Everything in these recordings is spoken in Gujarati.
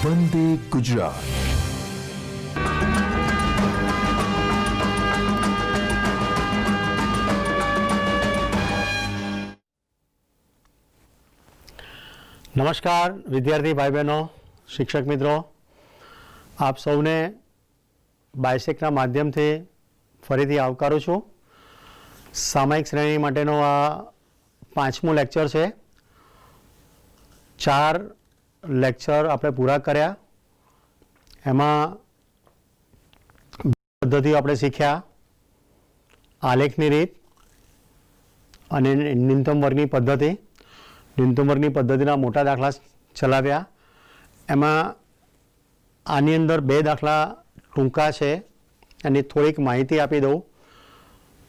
વંદે ગુજરાત. નમસ્કાર વિદ્યાર્થી ભાઈ બહેનો, શિક્ષક મિત્રો, આપ સૌને બાયસેકના માધ્યમથી ફરીથી આવકારું છું. સામાયિક શ્રેણી માટેનો આ 5મું લેક્ચર છે. 4 લેક્ચર આપણે પૂરા કર્યા. એમાં પદ્ધતિઓ આપણે શીખ્યા: આલેખની રીત અને ન્યૂનતમ વર્ગની પદ્ધતિ. ન્યૂનતમ વર્ગની પદ્ધતિના મોટા દાખલા ચલાવ્યા. એમાં આની અંદર 2 દાખલા ટૂંકા છે, એની થોડીક માહિતી આપી દઉં.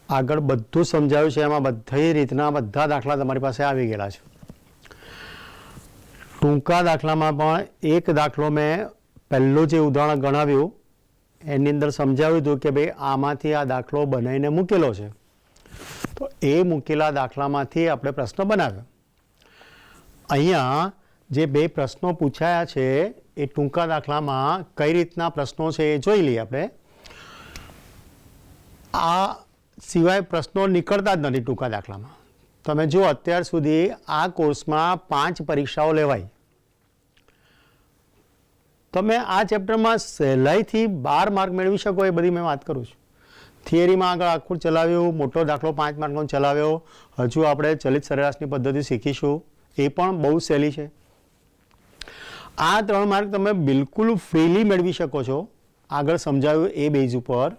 આગળ બધું સમજાવ્યું છે, એમાં બધી રીતના બધા દાખલા તમારી પાસે આવી ગયેલા છે. ટૂંકા દાખલામાં પણ એક દાખલો મેં પહેલું જે ઉદાહરણ ગણાવ્યું એની અંદર સમજાવ્યું હતું કે ભાઈ આમાંથી આ દાખલો બનાવીને મૂકેલો છે, તો એ મૂકેલા દાખલામાંથી આપણે પ્રશ્ન બનાવ્યો. અહીંયા જે 2 પ્રશ્નો પૂછાયા છે એ ટૂંકા દાખલામાં કઈ રીતના પ્રશ્નો છે એ જોઈ લઈએ આપણે. આ સિવાય પ્રશ્નો નીકળતા જ નથી ટૂંકા દાખલામાં. તમે જો અત્યાર સુધી આ કોર્સમાં 5 પરીક્ષાઓ લેવાઈ. તમે આ ચેપ્ટરમાં સહેલાઈથી 12 માર્ક મેળવી શકો એ બધી મેં વાત કરું છું. થિયરીમાં આગળ આખું ચલાવ્યું, મોટો દાખલો 5 માર્કનો ચલાવ્યો. હજુ આપણે ચલિત સરેરાશની પદ્ધતિ શીખીશું, એ પણ બહુ સહેલી છે. આ 3 માર્ક તમે બિલકુલ ફ્રીલી મેળવી શકો છો, આગળ સમજાવ્યું એ બેઝ ઉપર.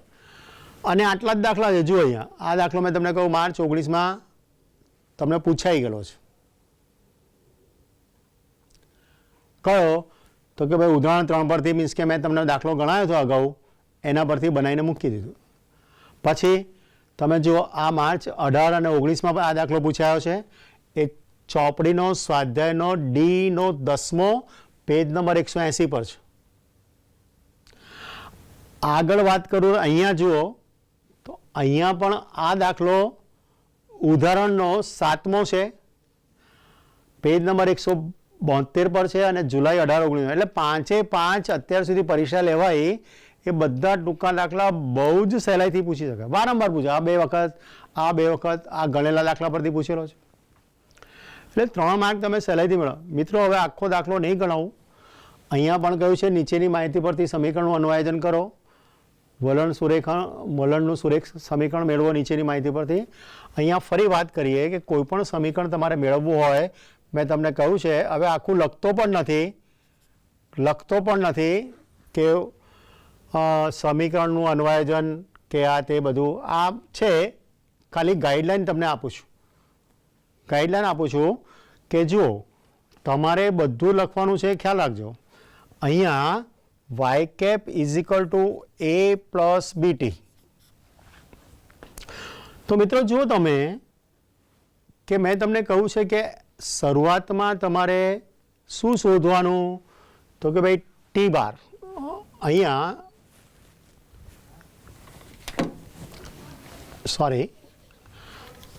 અને આટલા જ દાખલા છે. જુઓ અહીંયા આ દાખલો મેં તમને કહું માર્ચ 19માં તમને પૂછાઈ ગયેલો છે. કયો? તો કે ભાઈ ઉદાહરણ 3 પરથી, મીન્સ કે મેં તમને દાખલો ગણાવ્યો હતો અગાઉ, એના પરથી બનાવીને મૂકી દીધું. પછી તમે જુઓ આ માર્ચ 18 અને 19માં આ દાખલો પૂછાયો છે. એ ચોપડીનો સ્વાધ્યાયનો ડીનો 10મો પેજ નંબર 180 પર છે. આગળ વાત કરું અહીંયા જુઓ તો અહીંયા પણ આ દાખલો ઉદાહરણનો 7મો છે, પેજ નંબર 172 પર છે અને જુલાઈ 18-19. એટલે 5 અત્યાર સુધી પરીક્ષા લેવાય એ બધા ટૂંકા દાખલા બહુ જ સહેલાઈથી પૂછી શકાય. વારંવાર પૂછે. આ 2 વખત આ ગણેલા દાખલા પરથી પૂછેલો છે. એટલે 3 માર્ક તમે સહેલાઈથી મેળવો. મિત્રો હવે આખો દાખલો નહીં ગણાવું. અહીંયા પણ કહ્યું છે નીચેની માહિતી પરથી સમીકરણનું અન્વયાયન કરો. વલણનું સુરેખ સમીકરણ મેળવો નીચેની માહિતી પરથી. અહીંયા ફરી વાત કરીએ કે કોઈ પણ સમીકરણ તમારે મેળવવું હોય, મેં તમને કહ્યું છે, હવે આખું લખતો પણ નથી કે સમીકરણનું અન્વયાયન કે આ તે બધું આ છે. ખાલી ગાઈડલાઈન તમને આપું છું કે જુઓ તમારે બધું લખવાનું છે, ખ્યાલ રાખજો. અહીંયા y cap = a + bt. તો મિત્રો જુઓ તમે કે મેં તમને કહ્યું છે કે શરૂઆતમાં તમારે શું શોધવાનું, તો કે ભાઈ ટી બાર. અહીંયા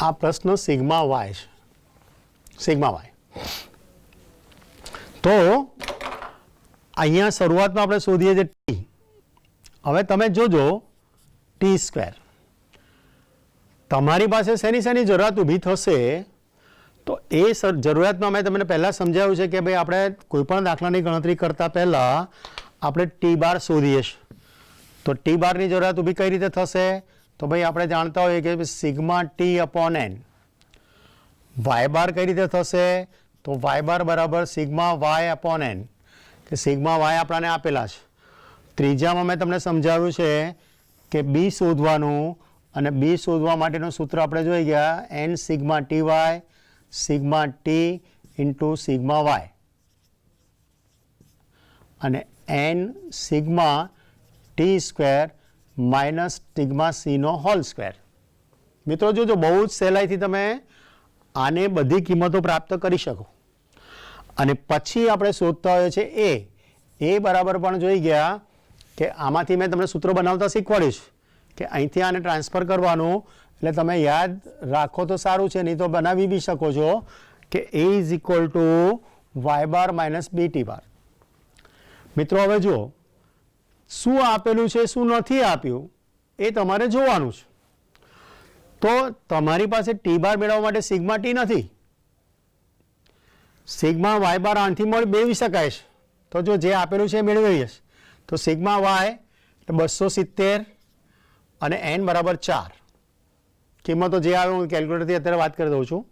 આ પ્રશ્ન સિગ્મા વાય છે, સિગ્મા વાય. તો અહીંયા શરૂઆતમાં આપણે શોધીએ છીએ ટી. હવે તમે જોજો t². તમારી પાસે શેની જરૂરિયાત ઊભી થશે, તો એ જરૂરિયાતમાં મેં તમને પહેલાં સમજાવ્યું છે કે ભાઈ આપણે કોઈપણ દાખલાની ગણતરી કરતાં પહેલાં આપણે ટી બાર શોધીએ છીએ. તો ટી બારની જરૂરિયાત ઊભી કઈ રીતે થશે? તો ભાઈ આપણે જાણતા હોઈએ કે સિગ્મા t/n. વાય બાર કઈ રીતે થશે? તો વાય બાર બરાબર સિગ્મા y/n, કે સિગ્મા વાય આપણને આપેલા છે. ત્રીજામાં મેં તમને સમજાવ્યું છે કે બી શોધવાનું, અને બી શોધવા માટેનું સૂત્ર આપણે જોઈ ગયા n sigma ty sigma t × sigma y અને n sigma t² sigma c². મિત્રો જોજો બહુ જ સહેલાઈથી તમે આને બધી કિંમતો પ્રાપ્ત કરી શકો. અને પછી આપણે શોધતા હોઈએ છીએ એ બરાબર પણ જોઈ ગયા કે આમાંથી મેં તમને સૂત્રો બનાવતા શીખવાડીશ કે અહીંથી આને ટ્રાન્સફર કરવાનું. એટલે તમે યાદ રાખો તો સારું છે, નહીં તો બનાવી બી શકો છો કે a = y bar minus bt બાર. મિત્રો હવે જુઓ શું આપેલું છે શું નથી આપ્યું એ તમારે જોવાનું છે. તો તમારી પાસે ટી બાર મેળવવા માટે સિગ્મા ટી નથી, સિગ્મા વાય બાર આણથી મેળવી શકાય છે. તો જો જે આપેલું છે એ મેળવી લઈએ. તો સિગ્મા વાય 270 અને n બરાબર 4. કિંમતો જે આવે હું કેલ્ક્યુલેટરથી અત્યારે વાત કરી દઉં છું,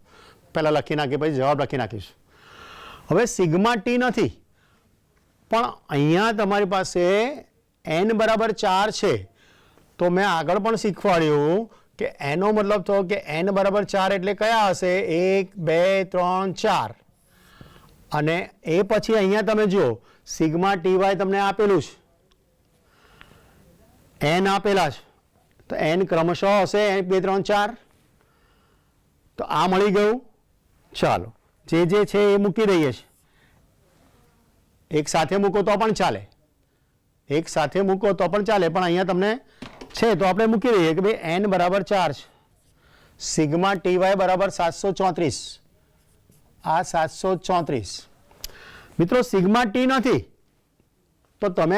પહેલાં લખી નાખી પછી જવાબ લખી નાખીશ. હવે સિગ્મા ટી નથી પણ અહીંયા તમારી પાસે n બરાબર 4 છે. તો મેં આગળ પણ શીખવાડ્યું કે એનો મતલબ થયો કે n બરાબર 4 એટલે કયા હશે 1 2 3 4. અને એ પછી અહીંયા તમે જુઓ સિગ્મા ટી વાય તમને આપેલું છે, n આપેલા છે. તો n ક્રમશઃ હશે 1 2 3 4. તો આ મળી ગયું. ચાલો જે છે એ મૂકી દઈએ છીએ. એક સાથે મૂકો તો પણ ચાલે, એક સાથે મૂકો તો પણ ચાલે, પણ અહીંયા તમને છે તો આપણે મૂકી દઈએ કે ભાઈ n બરાબર 4 છે. સિગ્મા ટી વાય બરાબર 734. આ 734. મિત્રો સિગ્મા ટી નથી તો તમે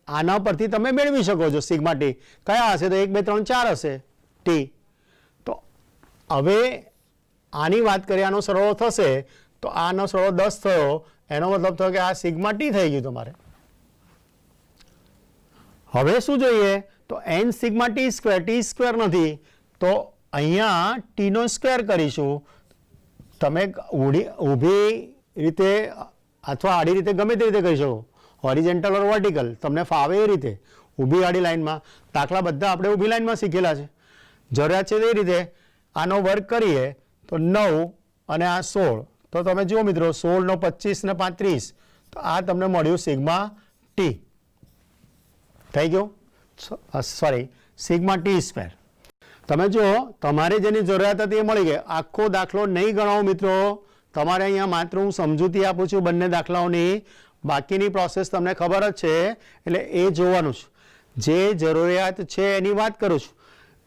આના પરથી તમે મેળવી શકો છો. સિગ્મા ટી કયા હશે તો 1 2 3 4 હશે ટી. તો હવે આની વાત કરીએ આનો સરવાળો થશે તો આનો સરવાળો 10 થયો, એનો મતલબ થયો કે આ સિગ્મા ટી થઈ ગયું તમારે. હવે શું જોઈએ તો n સિગ્મા ટી સ્ક્વેર નથી તો અહીંયા ટીનો સ્ક્વેર કરીશું. તમે ઊભી રીતે અથવા આડી રીતે ગમે તે રીતે કરી શકો, હોરિઝોન્ટલ ઓર વર્ટિકલ તમને ફાવે એ રીતે. ઊભી આડી લાઈનમાં દાખલા બધા આપણે ઊભી લાઈનમાં શીખેલા છે. જરૂરિયાત છે તે રીતે આનો વર્ગ કરીએ તો 9 અને આ 16. તો તમે જુઓ મિત્રો 16 નો 25 ને 35 તો આ તમને મળ્યું સિગ્મા ટી થઈ ગયું. Sorry sigma T square. તમે જુઓ તમારે જેની જરૂરિયાત હતી એ મળી ગઈ. આખો દાખલો નહીં ગણાવો મિત્રો, તમારે અહીંયા માત્ર હું સમજૂતી આપું છું બંને દાખલાઓની, બાકીની પ્રોસેસ તમને ખબર જ છે એટલે એ જોવાનું છે. જે જરૂરિયાત છે એની વાત કરું છું.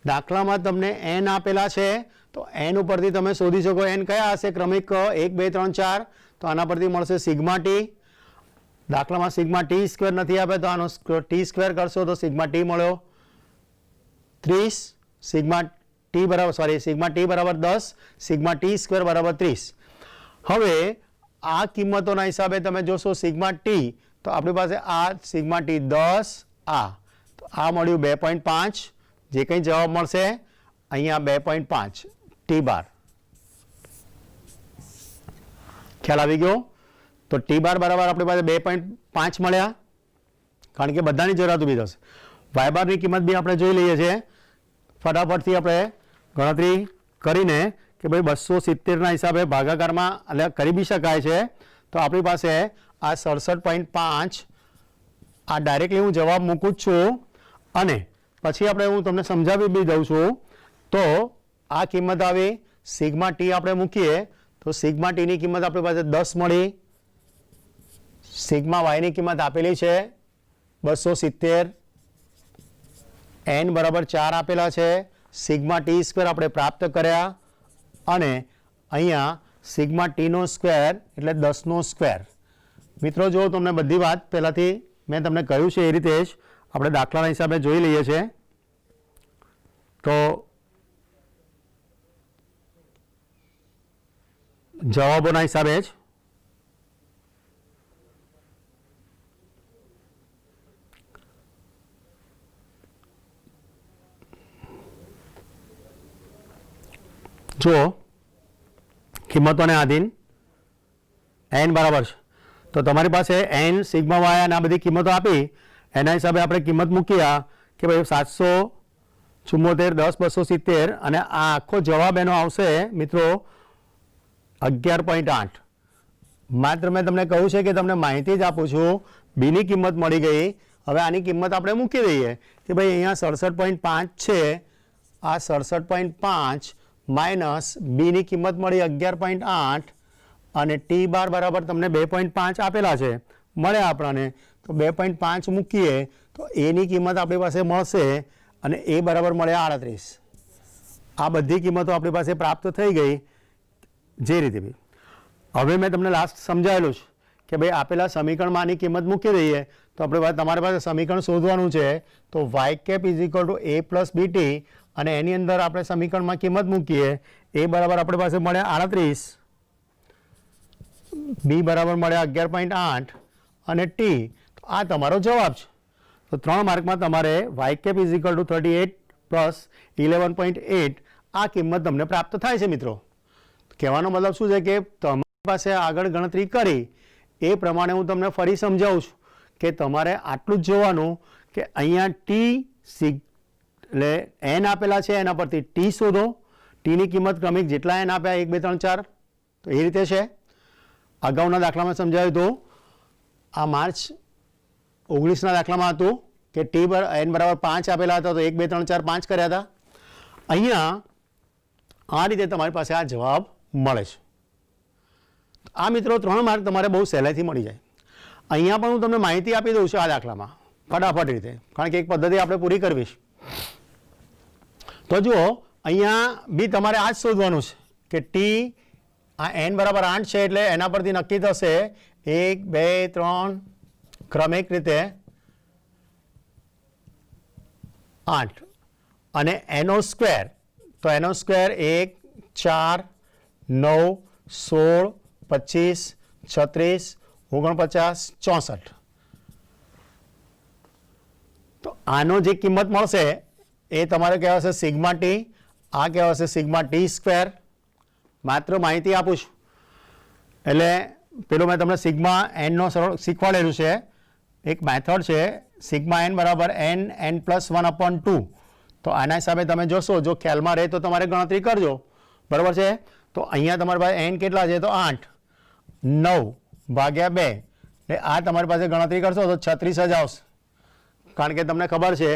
દાખલામાં તમને n આપેલા છે તો n ઉપરથી તમે શોધી શકો n કયા હશે ક્રમિક 1 2 3 4. તો આના પરથી મળશે સિગ્મા ટી. દાખલામાં સિગ્મા ટી સ્ક્વેર નથી આપે તો આનો ટી સ્ક્વેર કરશો તો સિગ્મા ટી મળ્યો 30. સિગ્મા ટી બરાબર 10, સિગ્મા ટી સ્ક્વેર બરાબર 30. હવે આ કિંમતોના હિસાબે તમે જોશો સિગ્મા ટી તો આપણી પાસે આ સિગ્મા ટી 10 તો આ મળ્યું 2.5. જે કંઈ જવાબ મળશે અહીંયા 2.5 ટી બાર. ખ્યાલ આવી ગયો. તો ટી બાર બરાબર આપણી પાસે 2.5 મળ્યા કારણ કે બધાની જરૂરિયાત ઊભી થશે. વાય બારની કિંમત બી આપણે જોઈ લઈએ છીએ ફટાફટથી આપણે ગણતરી કરીને કે ભાઈ 270ના હિસાબે ભાગાકારમાં એટલે કરી બી શકાય છે. તો આપણી પાસે આ 67.5 આ ડાયરેક્ટલી હું જવાબ મૂકું જ છું અને પછી આપણે હું તમને સમજાવી બી દઉં છું. તો આ કિંમત આવી સિગ્મા ટી આપણે મૂકીએ તો સિગ્મા ટીની કિંમત આપણી પાસે 10 મળી. સિગ્મા વાયની કિંમત આપેલી છે 270, n બરાબર 4 આપેલા છે, સિગ્મા ટી સ્ક્વેર આપણે પ્રાપ્ત કર્યા અને અહીંયા સિગ્મા ટીનો સ્ક્વેર એટલે 10નો સ્ક્વેર. મિત્રો જો તમને બધી વાત પહેલાંથી મેં તમને કહ્યું છે એ રીતે જ આપણે દાખલાના હિસાબે જોઈ લઈએ છીએ. તો જવાબોના હિસાબે જ જુઓ કિંમતોને આધીન n બરાબર છે તો તમારી પાસે n સિગ્મા વાય અને આ બધી કિંમતો આપી એના હિસાબે આપણે કિંમત મૂક્યા કે ભાઈ 774, 10, 270 અને આ આખો જવાબ એનો આવશે મિત્રો 11.8. માત્ર મેં તમને કહ્યું છે કે તમને માહિતી જ આપું છું. બીની કિંમત મળી ગઈ. હવે આની કિંમત આપણે મૂકી દઈએ કે ભાઈ અહીંયા 67.5 છે, આ 67.5 માઇનસ બીની કિંમત મળી 11.8 અને ટી બાર બરાબર તમને 2.5 આપેલા છે મળ્યા આપણને. તો 2.5 મૂકીએ તો એની કિંમત આપણી પાસે મળશે અને એ બરાબર મળ્યા 38. આ બધી કિંમતો આપણી પાસે પ્રાપ્ત થઈ ગઈ જે રીતે બી. હવે મેં તમને લાસ્ટ સમજાવેલું છે કે ભાઈ આપેલા સમીકરણમાં આની કિંમત મૂકી દઈએ તો આપણે તમારી પાસે સમીકરણ શોધવાનું છે તો y cap is equal to a plus bt અને એની અંદર આપણે સમીકરણમાં કિંમત મૂકીએ એ બરાબર આપણી પાસે મળે 38, બી બરાબર મળે 11.8 અને ટી, તો આ તમારો જવાબ છે. તો 3 માર્કમાં તમારે y cap is equal to 38 plus 11.8 આ કિંમત તમને પ્રાપ્ત થાય છે મિત્રો. કહેવાનો મતલબ શું છે કે તમારી પાસે આગળ ગણતરી કરી એ પ્રમાણે હું તમને ફરી સમજાવું છું કે તમારે આટલું જ જોવાનું કે અહીંયા ટી એટલે એન આપેલા છે એના પરથી ટી શોધો, ટીની કિંમત ક્રમિક જેટલા એન આપ્યા 1 2 3 4 તો એ રીતે છે. અગાઉના દાખલામાં સમજાવ્યું હતું, આ માર્ચ 19ના દાખલામાં હતું કે ટી એન બરાબર 5 આપેલા હતા તો 1 2 3 4 5 કર્યા હતા. અહીંયા આ રીતે તમારી પાસે આ જવાબ મળે છે. આ મિત્રો 3 માર્ક તમારે બહુ સહેલાઈથી મળી જાય. અહીંયા પણ હું તમને માહિતી આપી દઉં છું આ દાખલામાં ફટાફટ રીતે, કારણ કે એક પદ્ધતિ આપણે પૂરી કરવી છે. તો જુઓ અહીંયા બી તમારે આ જ શોધવાનું છે કે ટી આ એન બરાબર 8 છે એટલે એના પરથી નક્કી થશે 1 2 3 ક્રમિક રીતે 8 અને એનો સ્ક્વેર, તો એનો સ્ક્વેર 1 4 9 16 25 36 49 64. તો આનો જે કિંમત મળશે એ તમારે કહેવાશે સિગ્મા ટી, આ કહેવાશે સિગ્મા ટી સ્ક્વેર. માત્ર માહિતી આપું છું એટલે પેલું મેં તમને સિગ્મા એનનો સરળ શીખવાડેલું છે, એક મેથડ છે સિગ્મા એન બરાબર એન પ્લસ 1/2. તો આના હિસાબે તમે જોશો, જો ખ્યાલમાં રહે તો તમારે ગણતરી કરજો, બરાબર છે. તો અહીંયા તમારી પાસે એન કેટલા છે તો 8, 9 ભાગ્યા 2 એટલે આ તમારી પાસે ગણતરી કરશો તો 36 જ આવશે, કારણ કે તમને ખબર છે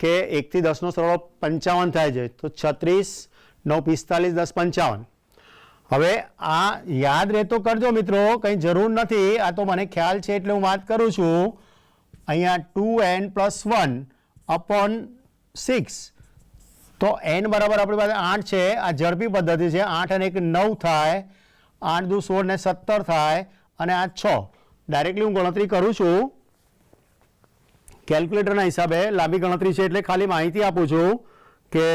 કે 1 થી 10નો સરવાળો 55 થાય છે. તો 36 9 45 10 55. હવે આ યાદ રહેતો કરજો મિત્રો, કંઈ જરૂર નથી, આ તો મને ખ્યાલ છે એટલે હું વાત કરું છું. અહીંયા 2n + 1/6 તો n બરાબર આપણી પાસે 8 છે. આ ઝડપી પદ્ધતિ છે. 8 અને 1 9 થાય, 8 દુ 16 ને 17 થાય અને આ 6. ડાયરેક્ટલી હું ગણતરી કરું છું કેલ્ક્યુલેટરના હિસાબે, લાંબી ગણતરી છે એટલે ખાલી માહિતી આપું છું કે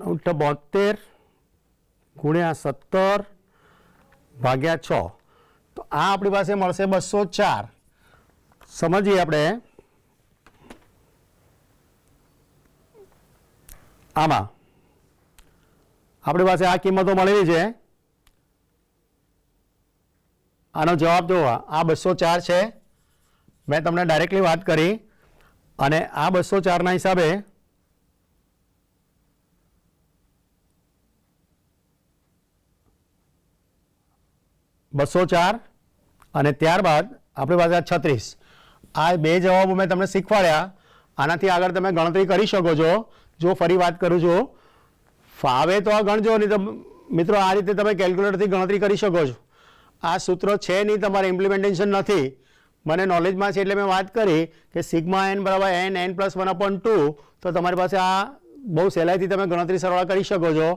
72 ગુણ્યા 17 ભાગ્યા 6 તો આ આપણી પાસે મળશે 204. સમજીએ આપણે આમાં આપણી પાસે આ કિંમતો મળેલી છે. આનો જવાબ જો આ 204 છે, મેં તમને ડાયરેક્ટલી વાત કરી. અને આ 204ના હિસાબે $204 અને ત્યારબાદ આપણી પાસે 36. આ બે જવાબો મેં તમને શીખવાડ્યા. આનાથી આગળ તમે ગણતરી કરી શકો છો. જો ફરી વાત કરું છું, ફાવે તો આ ગણજો, નહીં તો મિત્રો આ રીતે તમે કેલ્ક્યુલેટરથી ગણતરી કરી શકો છો. આ સૂત્ર છે નહીં, તમારે ઇમ્પ્લિમેન્ટેશન નથી, મને નોલેજમાં છે એટલે મેં વાત કરી કે સિગ્મા એન બરાબર n + 1/2. તો તમારી પાસે આ બહુ સહેલાઈથી તમે ગણતરી સરવાળા કરી શકો છો.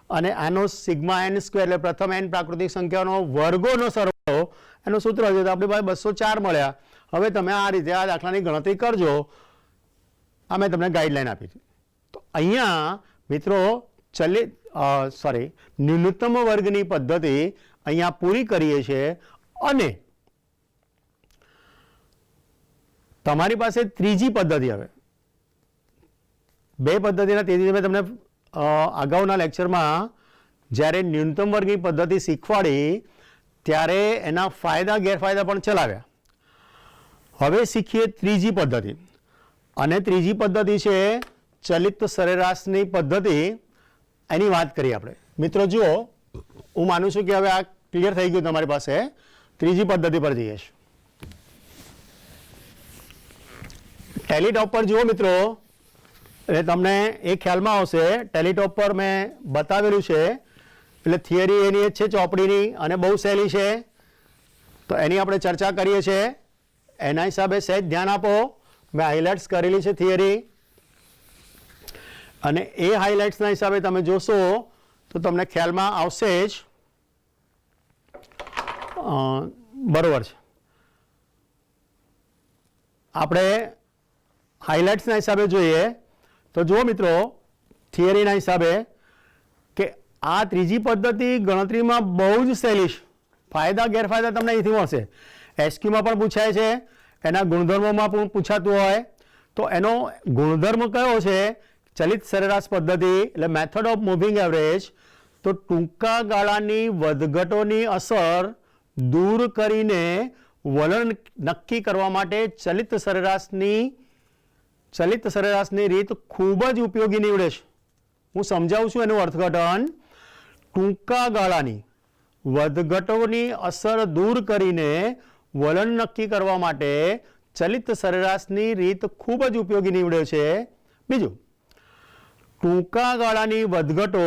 અને આનો સિગ્મા એન સ્ક્વેર એટલે પ્રથમ n પ્રાકૃતિક સંખ્યાનો વર્ગોનો સરવાળો એનું સૂત્ર છે. તો આપણી પાસે 204 મળ્યા. હવે તમે આ રીતે આ દાખલાની ગણતરી કરજો. આ મેં તમને ગાઈડલાઈન આપી હતી. તો અહીંયા મિત્રો ન્યૂનતમ વર્ગની પદ્ધતિ અહીંયા પૂરી કરીએ છીએ. અને તમારી પાસે ત્રીજી પદ્ધતિ, હવે બે પદ્ધતિના તેજી મેં તમને અગાઉના લેક્ચરમાં જ્યારે ન્યૂનતમ વર્ગની પદ્ધતિ શીખવાડી ત્યારે એના ફાયદા ગેરફાયદા પણ ચલાવ્યા. હવે શીખીએ ત્રીજી પદ્ધતિ. અને ત્રીજી પદ્ધતિ છે ચલિત સરેરાશની પદ્ધતિ. એની વાત કરીએ આપણે. મિત્રો જુઓ, હું માનું છું કે હવે આ ક્લિયર થઈ ગયું તમારી પાસે. ત્રીજી પદ્ધતિ પર જઈએ છીએ. ટેલીટોપ પર જુઓ મિત્રો, એટલે તમને એ ખ્યાલમાં આવશે. ટેલીટોપ પર મેં બતાવેલું છે, એટલે થિયરી એની જ છે ચોપડીની અને બહુ સહેલી છે. તો એની આપણે ચર્ચા કરીએ છીએ. એના હિસાબે સહેજ ધ્યાન આપો. મેં હાઇલાઇટ્સ કરેલી છે થિયરી, અને એ હાઇલાઇટ્સના હિસાબે તમે જોશો તો તમને ખ્યાલમાં આવશે જ. બરોબર છે. આપણે હાઇલાઇટ્સના હિસાબે જોઈએ તો જુઓ મિત્રો, થિયરીના હિસાબે કે આ ત્રીજી પદ્ધતિ ગણતરીમાં બહુ જ સહેલી છે. ફાયદા ગેરફાયદા તમને અહીંથી મળશે. એસક્યુમાં પણ પૂછાય છે, એના ગુણધર્મોમાં પણ પૂછાતું હોય. તો એનો ગુણધર્મ કયો છે? ચલિત સરેરાશ પદ્ધતિ એટલે મેથડ ઓફ મૂવિંગ એવરેજ. તો ટૂંકા ગાળાની વધઘટોની અસર દૂર કરીને વલણ નક્કી કરવા માટે ચલિત સરેરાશની રીત ખૂબ જ ઉપયોગી નીવડે છે. હું સમજાવું છું એનું અર્થઘટન. ટૂંકા ગાળાની વધઘટોની અસર દૂર કરીને વલણ નક્કી કરવા માટે ચલિત સરેરાશની રીત ખૂબ જ ઉપયોગી નીવડે છે. બીજું, ટૂંકા ગાળાની વધઘટો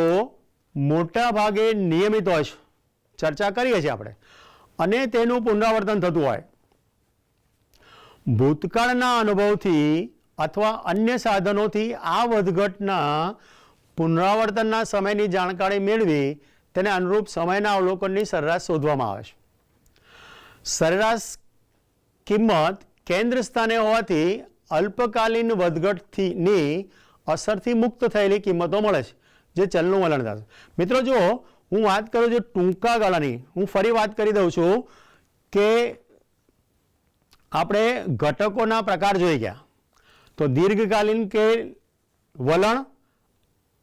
મોટા ભાગે નિયમિત હોય છે, ચર્ચા કરીએ છીએ આપણે, અને તેનું પુનરાવર્તન થતું હોય. ભૂતકાળના અનુભવથી અથવા અન્ય સાધનોથી આ વધઘટના પુનરાવર્તનના સમયની જાણકારી મેળવી તેને અનુરૂપ સમયના અવલોકનની સરેરાશ શોધવામાં આવે છે. સરેરાશ કિંમત કેન્દ્ર સ્થાને હોવાથી અલ્પકાલીન વધઘટની અસરથી મુક્ત થયેલી કિંમતો મળે છે, જે ચલનું વલણ થશે. મિત્રો જુઓ, હું વાત કરું છું ટૂંકા ગાળાની, હું ફરી વાત કરી દઉં છું કે આપણે ઘટકોના પ્રકાર જોઈ ગયા. તો દીર્ઘકાલીન કે વલણ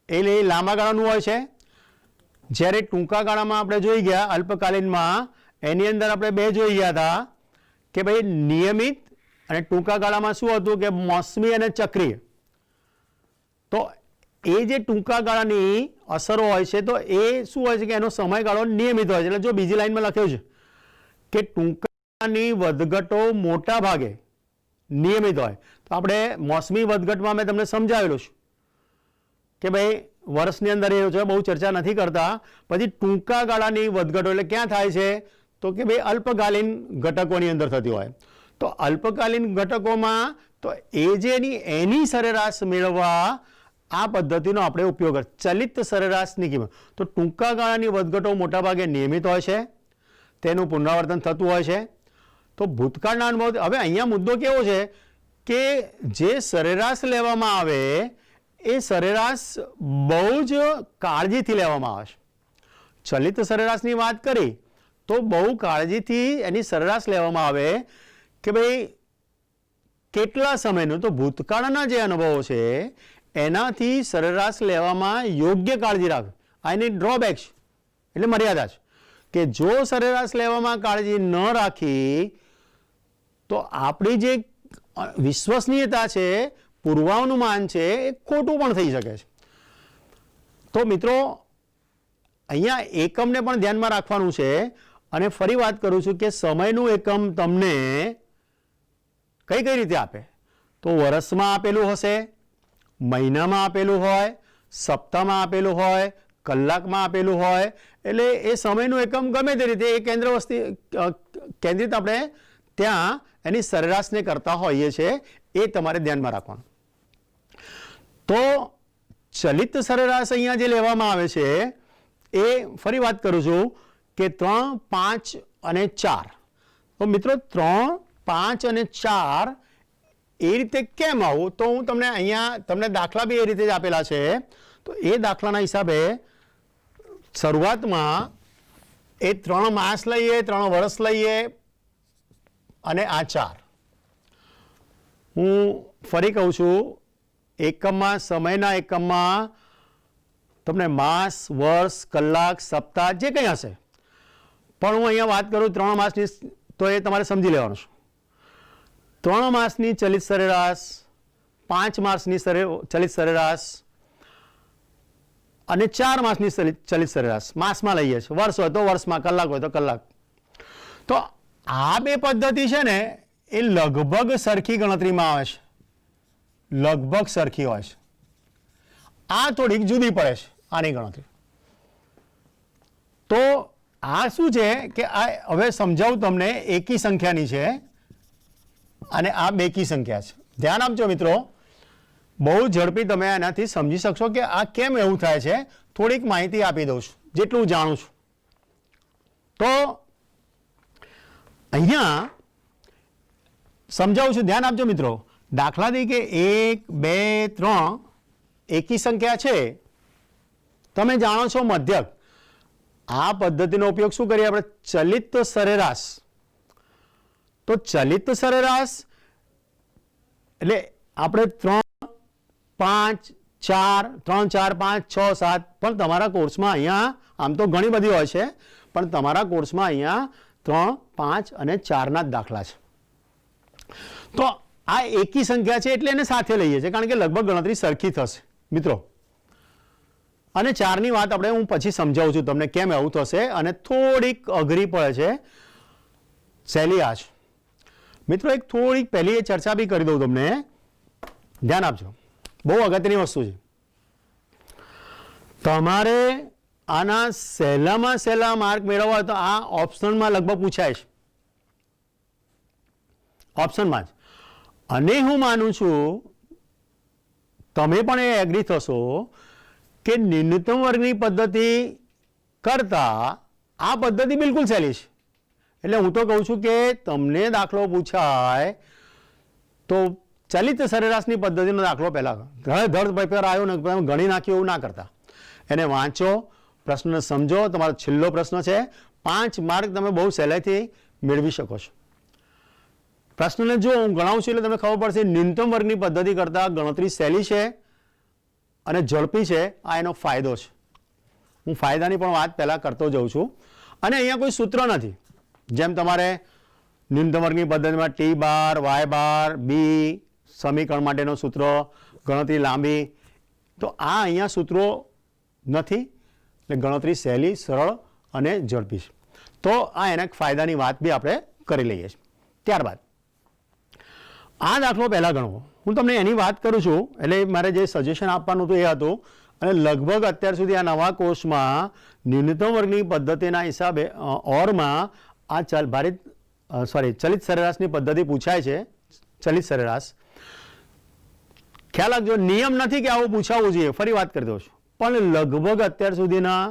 એ લાંબા ગાળાનું હોય છે, જ્યારે ટૂંકા ગાળામાં આપણે જોઈ ગયા અલ્પકાલીનમાં એની અંદર આપણે બે જોઈ ગયા હતા કે ભાઈ નિયમિત અને ટૂંકા ગાળામાં શું હતું કે મોસમી અને ચક્રીય. તો એ જે ટૂંકા ગાળાની અસરો હોય છે તો એ શું હોય છે કે એનો સમયગાળો નિયમિત હોય છે. એટલે જો બીજી લાઈનમાં લખ્યું છે કે ટૂંકા ગાળાની વધઘટો મોટા ભાગે નિયમિત હોય, તો આપણે મોસમી વધઘટમાં મેં તમને સમજાવેલું છે કે ભાઈ વર્ષની અંદર એ છે, બહુ ચર્ચા નથી કરતા. પછી ટૂંકા ગાળાની વધઘટો એટલે ક્યાં થાય છે? તો કે ભાઈ અલ્પકાલીન ઘટકોની અંદર થતી હોય. તો અલ્પકાલીન ઘટકોમાં તો એ જે એની સરેરાશ મેળવવા આ પદ્ધતિનો આપણે ઉપયોગ કરીએ. ચલિત સરેરાશની કિંમત. તો ટૂંકા ગાળાની વધઘટો મોટાભાગે નિયમિત હોય છે, તેનું પુનરાવર્તન થતું હોય છે. તો ભૂતકાળના અનુભવ. હવે અહીંયા મુદ્દો કેવો છે કે જે સરેરાશ લેવામાં આવે એ સરેરાશ બહુ જ કાળજીથી લેવામાં આવે છે. ચલિત સરેરાશની વાત કરી તો બહુ કાળજીથી એની સરેરાશ લેવામાં આવે કે ભાઈ કેટલા સમયનું. તો ભૂતકાળના જે અનુભવો છે એનાથી સરેરાશ લેવામાં યોગ્ય કાળજી રાખવી. આ એની ડ્રોબેક છે, એટલે મર્યાદા છે કે જો સરેરાશ લેવામાં કાળજી ન રાખી તો આપણી જે વિશ્વસનીયતા છે, પૂર્વાનુમાન છે, એ ખોટું પણ થઈ શકે છે. તો મિત્રો અહીંયા એકમને પણ ધ્યાનમાં રાખવાનું છે. અને ફરી વાત કરું છું કે સમયનું એકમ તમને કઈ કઈ રીતે આપે? તો વર્ષમાં આપેલું હશે, મહિનામાં આપેલું હોય, સપ્તાહમાં આપેલું હોય, કલાકમાં આપેલું હોય. એટલે એ સમયનું એકમ ગમે તે રીતે એ કેન્દ્રિત આપણે ત્યાં એની સરેરાશને કરતા હોઈએ છીએ. એ તમારે ધ્યાનમાં રાખવાનું. તો ચલિત સરેરાશ અહીંયા જે લેવામાં આવે છે એ ફરી વાત કરું છું કે 3, 5 અને 4. તો મિત્રો 3, 5 અને 4 એ રીતે કેમ આવું? તો હું તમને અહીંયા તમને દાખલા બી એ રીતે જ આપેલા છે. તો એ દાખલાના હિસાબે શરૂઆતમાં એ 3 માસ લઈએ, 3 વર્ષ લઈએ અને આ 4. હું ફરી કહું છું, એકમમાં, સમયના એકમમાં તમને માસ, વર્ષ, કલાક, સપ્તાહ જે કંઈ હશે, પણ હું અહીંયા વાત કરું 3 માસની, તો એ તમારે સમજી લેવાનું છે. 3 માસની ચલિત સરેરાશ, 5 માસની ચલિત સરેરાશ અને 4 માસની ચલિત સરેરાશ માસમાં લઈએ છીએ. વર્ષ હોય તો વર્ષમાં, કલાક હોય તો કલાક. તો આ બે પદ્ધતિ છે ને એ લગભગ સરખી ગણતરીમાં આવે છે, લગભગ સરખી હોય છે. આ થોડીક જુદી પડે છે આની ગણતરી. તો આ શું છે કે આ હવે સમજાવું તમને, એકી સંખ્યાની છે અને આ બેકી સંખ્યા છે. ધ્યાન આપજો મિત્રો, બહુ ઝડપી તમે એનાથી સમજી શકશો કે આ કેમ એવું થાય છે. થોડીક માહિતી આપી દઉં છું જેટલું જાણું છું. તો અહીંયા સમજાવું છું, ધ્યાન આપજો મિત્રો. દાખલા તરીકે 1 2 3 એકી સંખ્યા છે, તમે જાણો છો મધ્યક. આ પદ્ધતિનો ઉપયોગ શું કરીએ આપણે? ચલિત સરેરાશ. તો ચલિત સરેરાશ એટલે આપણે 3 5 4 3 4 5 6 7, પણ તમારા કોર્સમાં અહીંયા આમ તો ઘણી બધી હોય છે, પણ તમારા કોર્સમાં અહીંયા 3 5 અને 4ના જ દાખલા છે. તો આ એકી સંખ્યા છે એટલે એને સાથે લઈએ છીએ, કારણ કે લગભગ ગણતરી સરખી થશે મિત્રો. અને 4ની વાત આપણે હું પછી સમજાવું છું તમને કેમ એવું થશે, અને થોડીક અઘરી પડે છે. સહેલી આ છે મિત્રો. એક થોડીક પહેલી એ ચર્ચા બી કરી દઉં તમને, ધ્યાન આપજો, બહુ અગત્યની વસ્તુ છે. તમારે આના સહેલામાં સહેલા માર્ક મેળવવા હોય તો આ ઓપ્શનમાં લગભગ પૂછાય છે, ઓપ્શનમાં જ. અને હું માનું છું તમે પણ એ એગ્રી થશો કે ન્યૂનતમ વર્ગની પદ્ધતિ કરતા આ પદ્ધતિ બિલકુલ સહેલી છે. એટલે હું તો કહું છું કે તમને દાખલો પૂછાય તો ચલિત સરેરાશની પદ્ધતિનો દાખલો પહેલાં ધડ પેપર આવ્યો ને તમે ગણી નાખ્યું એવું ના કરતા. એને વાંચો, પ્રશ્નને સમજો. તમારો છેલ્લો પ્રશ્ન છે, 5 માર્ક તમે બહુ સહેલાઈથી મેળવી શકો છો. પ્રશ્નને જો હું ગણાવું છું એટલે તમને ખબર પડશે ન્યૂનતમ વર્ગની પદ્ધતિ કરતાં ગણતરી સહેલી છે અને ઝડપી છે. આ એનો ફાયદો છે. હું ફાયદાની પણ વાત પહેલાં કરતો જાઉં છું. અને અહીંયા કોઈ સૂત્ર નથી, જેમ તમારે ન્યૂનતમ વર્ગની પદ્ધતિમાં ટી બાર વાય બાર બી સમીકરણ માટેનો સૂત્ર, ગણતરી લાંબી. તો આ અહીંયા સૂત્રો નથી, એટલે ગણતરી સહેલી, સરળ અને ઝડપી છે. તો આ એના ફાયદાની વાત બી આપણે કરી લઈએ છીએ. ત્યારબાદ આ દાખલો પહેલાં ગણવો. હું તમને એની વાત કરું છું, એટલે મારે જે સજેશન આપવાનું હતું એ હતું. અને લગભગ અત્યાર સુધી આ નવા કોર્સમાં ન્યૂનતમ વર્ગની પદ્ધતિના હિસાબે ઓરમાં આ ચલિત સરેરાશની પદ્ધતિ પૂછાય છે. ચલિત સરેરાશ ખ્યાલ રાખજો, નિયમ નથી કે આવું પૂછાવવું જોઈએ, ફરી વાત કરી દઉં છું. પણ લગભગ અત્યાર સુધીના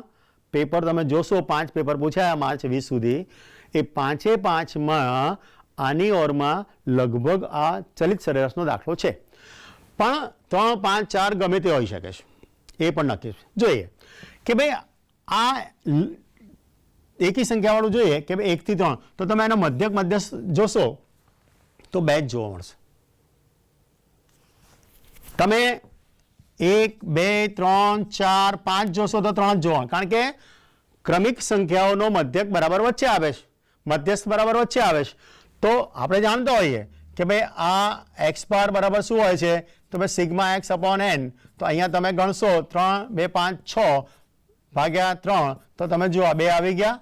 પેપર તમે જોશો, 5 પેપર પૂછાયા માર્ચ 20 સુધી, એ 5/5માં આની ઓરમાં લગભગ આ ચલિત સરેરાશનો દાખલો છે. પણ 3 5 4 ગમે તે હોઈ શકે છે, એ પણ નક્કી છે. જોઈએ કે ભાઈ આ એકી સંખ્યાવાળું જોઈએ કે ભાઈ 1 થી 3, તો તમે એનો મધ્યસ્થ જોશો તો 2 જ જોવા મળશે. તમે 1 2 3 4 5 જોશો તો 3 જ જોવા, કારણ કે ક્રમિક સંખ્યાઓનો મધ્યક બરાબર વચ્ચે આવે છે, મધ્યસ્થ બરાબર વચ્ચે આવે છે. તો આપણે જાણતા હોઈએ કે ભાઈ આ એક્સ બાર બરાબર શું હોય છે? તો ભાઈ સિગ્મા એક્સ અપોન એન. તો અહીંયા તમે ગણશો 3 2 5 6 ભાગ્યા 3, તો તમે જુઓ 2 આવી ગયા.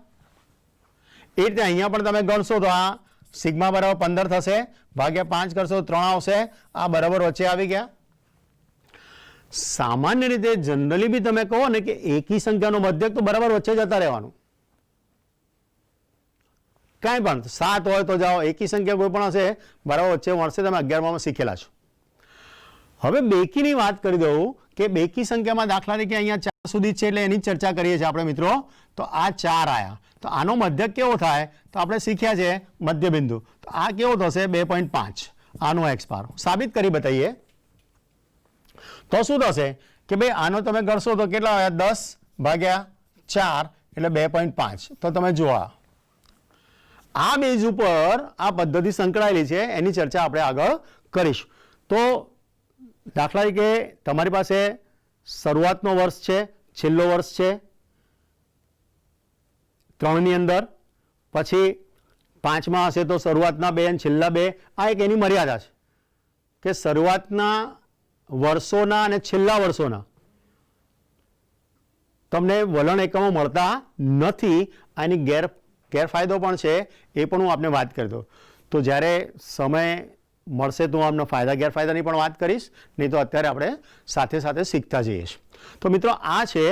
એ રીતે અહીંયા પણ તમે ગણશો તો આ સિગ્મા બરાબર 15 થશે, ભાગ્યા 5 કરશો 3 આવશે, આ બરાબર વચ્ચે આવી ગયા. સામાન્ય રીતે જનરલી બી તમે કહો ને કે એકી સંખ્યાનો મધ્યક તો બરાબર વચ્ચે જતા રહેવાનું. કાંઈ પણ 7 હોય તો જાઓ, એકી સંખ્યા કોઈ પણ હશે બરાબર વચ્ચે મળશે. તમે 11માં શીખેલા છો. હવે બેકીની વાત કરી દઉં કે બેકી સંખ્યામાં દાખલા તરીકે અહીંયા 4 સુધી છે, એટલે એની ચર્ચા કરીએ છીએ આપણે મિત્રો. તો આ 4 આયા, તો આનો મધ્યક કેવો થાય? તો આપણે શીખ્યા છે મધ્યબિંદુ. તો આ કેવો થશે? 2.5 આનો એક્સ બાર. સાબિત કરી બતાવીએ તો શું થશે કે ભાઈ આનો તમે ગણશો તો કેટલા આવ્યા? 10 ભાગ્યા 4 એટલે 2.5. તો તમે જુઓ આ બેઝ ઉપર આ પદ્ધતિ સંકળાયેલી છે, એની ચર્ચા આપણે આગળ કરીશું. તો દાખલા તરીકે તમારી પાસે શરૂઆતનો વર્ષ છે, છેલ્લો વર્ષ છે 3ની અંદર, પછી 5માં હશે તો શરૂઆતના 2 અને છેલ્લા 2. આ એક એની મર્યાદા છે કે શરૂઆતના વર્ષોના અને છેલ્લા વર્ષોના તમને વલણ એકમો મળતા નથી. આની ગેરફાયદો પણ છે, એ પણ હું આપને વાત કરી દઉં. તો જ્યારે સમય મળશે તો હું આપને ફાયદા ગેરફાયદાની પણ વાત કરીશ, નહીં તો અત્યારે આપણે સાથે સાથે શીખતા જઈએ છીએ. તો મિત્રો આ છે,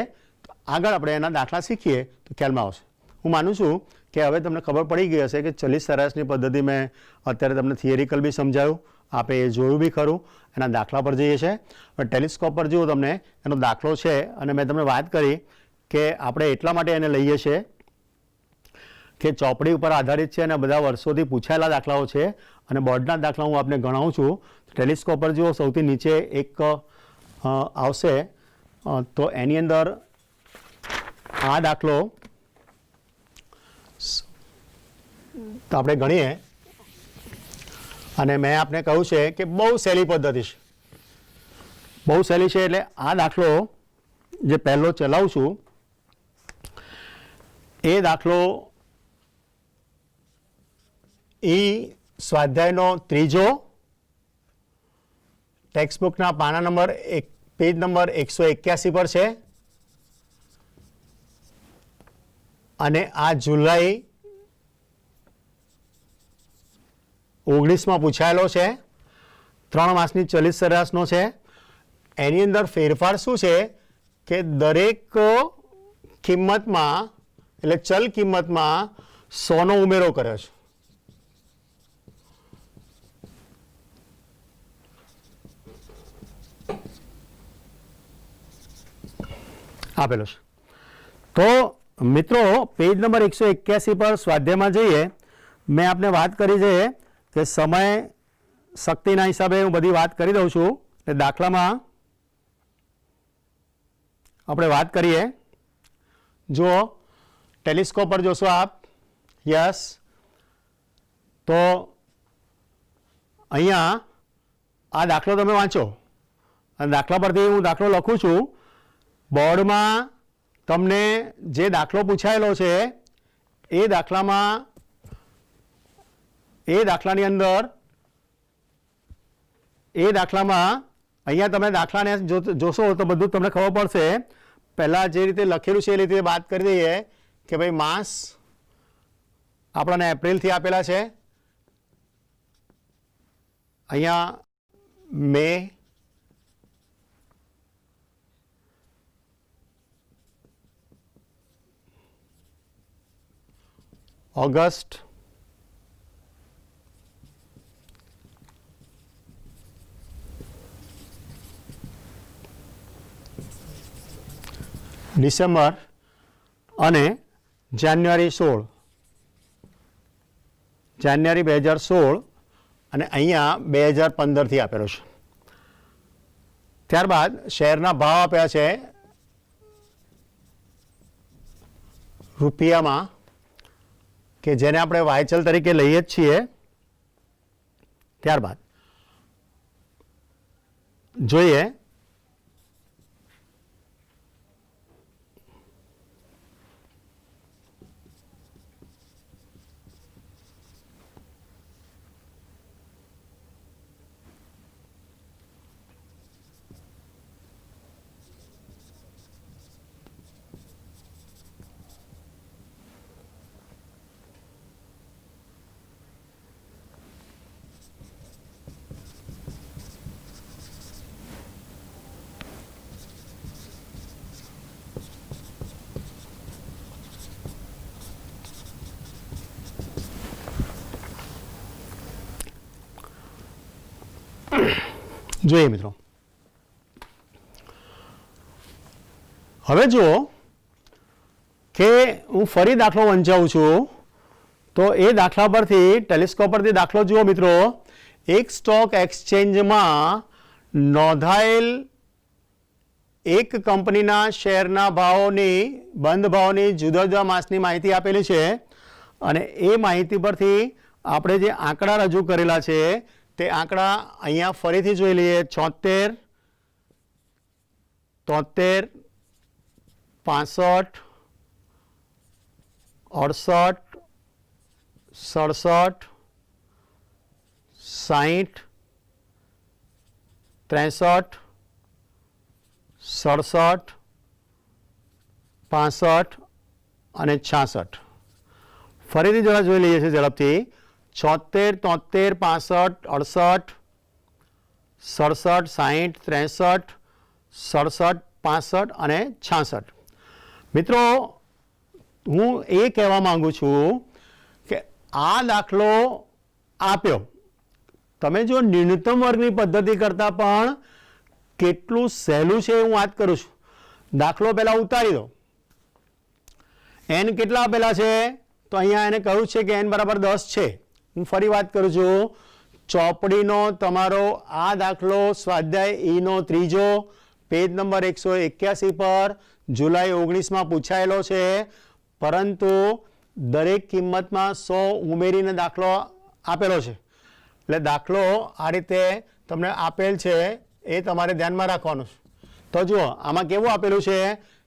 આગળ આપણે એના દાખલા શીખીએ તો ખ્યાલમાં આવશે. હું માનું છું કે હવે તમને ખબર પડી ગઈ હશે કે ચલિત સરેરાશની પદ્ધતિ મેં અત્યારે તમને થિયરિકલ બી સમજાવ્યું, આપણે એ જોયું બી ખરું. એના દાખલા પર જઈએ છીએ. હવે ટેલિસ્કોપ પર જુઓ, તમને એનો દાખલો છે અને મેં તમને વાત કરી કે આપણે એટલા માટે એને લઈએ છીએ કે ચોપડી ઉપર આધારિત છે અને બધા વર્ષોથી પૂછાયેલા દાખલાઓ છે અને બોર્ડના દાખલા હું આપને ગણાવું છું. ટેલિસ્કોપ પર જુઓ, સૌથી નીચે એક આવશે તો એની અંદર આ દાખલો તો આપણે ગણીએ અને મેં આપને કહ્યું છે કે બહુ સહેલી પદ્ધતિ છે, બહુ સહેલી છે. એટલે આ દાખલો જે પહેલો ચલાવું છું એ દાખલો સ્વાધ્યાયનો ત્રીજો, ટેક્સ્ટબુકના પાના નંબર પેજ નંબર 181 પર છે અને આ જુલાઈ 19માં પૂછાયેલો છે. 3 માસની ચલિત સરેરાશનો છે. એની અંદર ફેરફાર શું છે કે દરેક કિંમતમાં એટલે ચલ કિંમતમાં 100નો ઉમેરો કર્યો છે. આપેલો છે. તો મિત્રો પેજ નંબર 181 પર સ્વાધ્યાયમાં જઈએ. મેં આપને વાત કરી છે કે સમય શક્તિના હિસાબે હું બધી વાત કરી દઉં છું. એટલે દાખલામાં આપણે વાત કરીએ. જો ટેલિસ્કોપ પર જોશો આપ, યસ, તો અહીંયા આ દાખલો તમે વાંચો અને દાખલા પરથી હું દાખલો લખું છું. બોર્ડમાં તમને જે દાખલો પૂછાયેલો છે એ દાખલાની અંદર અહીંયા તમે દાખલાને જોશો તો બધું તમને ખબર પડશે. પહેલાં જે રીતે લખેલું છે એ રીતે વાત કરી દઈએ કે ભાઈ માસ આપણને એપ્રિલથી આપેલા છે, અહીંયા મે, ઓગસ્ટ, ડિસેમ્બર અને જાન્યુઆરી 2016 અને અહીંયા 2015થી આપેલો છે. ત્યારબાદ શેરના ભાવ આપ્યા છે રૂપિયામાં, કે જેને આપણે વાયચલ તરીકે લઈએ જ છીએ. ત્યારબાદ જોઈએ જોઈએ મિત્રો. હવે જુઓ કે હું ફરી દાખલો વંચાવું છું. તો એ દાખલા પરથી, ટેલિસ્કોપ પરથી દાખલો જુઓ મિત્રો. એક સ્ટોક એક્સચેન્જમાં નોંધાયેલ એક કંપનીના શેરના ભાવોની, બંધ ભાવની જુદા જુદા માસની માહિતી આપેલી છે અને એ માહિતી પરથી આપણે જે આંકડા રજૂ કરેલા છે તે આંકડા અહીંયા ફરીથી જોઈ લઈએ. 76, 73, 65, 68, 67, 60, 63, 67, 65 અને 66. ફરીથી જરા જોઈ લઈએ છીએ ઝડપથી. 76, 73, 65, 68, 67, 60, 63, 67, 65 અને 66. મિત્રો હું એ કહેવા માંગુ છું કે આ દાખલો આપ્યો, તમે જો ન્યૂનતમ વર્ગની પદ્ધતિ કરતાં પણ કેટલું સહેલું છે હું વાત કરું છું. દાખલો પહેલાં ઉતારી દો. એન કેટલા આપેલા છે? તો અહીંયા એને કહ્યું છે કે n બરાબર 10 છે. હું ફરી વાત કરું છું, ચોપડીનો તમારો આ દાખલો સ્વાધ્યાય ઈનો ત્રીજો પેજ નંબર 181 પર જુલાઈ 19માં પૂછાયેલો છે, પરંતુ દરેક કિંમતમાં 100 ઉમેરીને દાખલો આપેલો છે. એટલે દાખલો આ રીતે તમને આપેલ છે, એ તમારે ધ્યાનમાં રાખવાનું છે. તો જુઓ આમાં કેવું આપેલું છે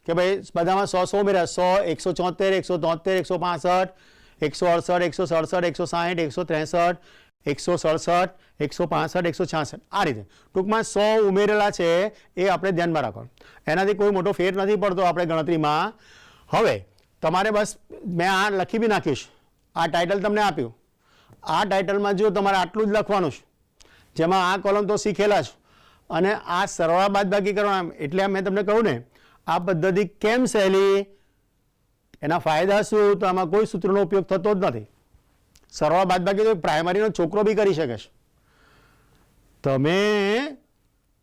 કે ભાઈ બધામાં 100 ઉમેર્યા, 100, 174, 173, 165, 168, 167, 163, 167, 165, 166 આ રીતે ટૂંકમાં 100 ઉમેરેલા છે, એ આપણે ધ્યાનમાં રાખવાનું. એનાથી કોઈ મોટો ફેર નથી પડતો આપણે ગણતરીમાં. હવે તમારે બસ મેં આ લખી બી નાખીશ, આ ટાઇટલ તમને આપ્યું, આ ટાઇટલમાં જો તમારે આટલું જ લખવાનું છે, જેમાં આ કોલમ તો શીખેલા છે, અને આ સરવાળા બાદબાકી કરવાના. એટલે મેં તમને કહું ને, આ પદ્ધતિ કેમ સહેલી, એના ફાયદા શું, તો આમાં કોઈ સૂત્રનો ઉપયોગ થતો જ નથી. સરવાળા બાદબાકી તો પ્રાઇમરીનો છોકરો બી કરી શકે છે. તમે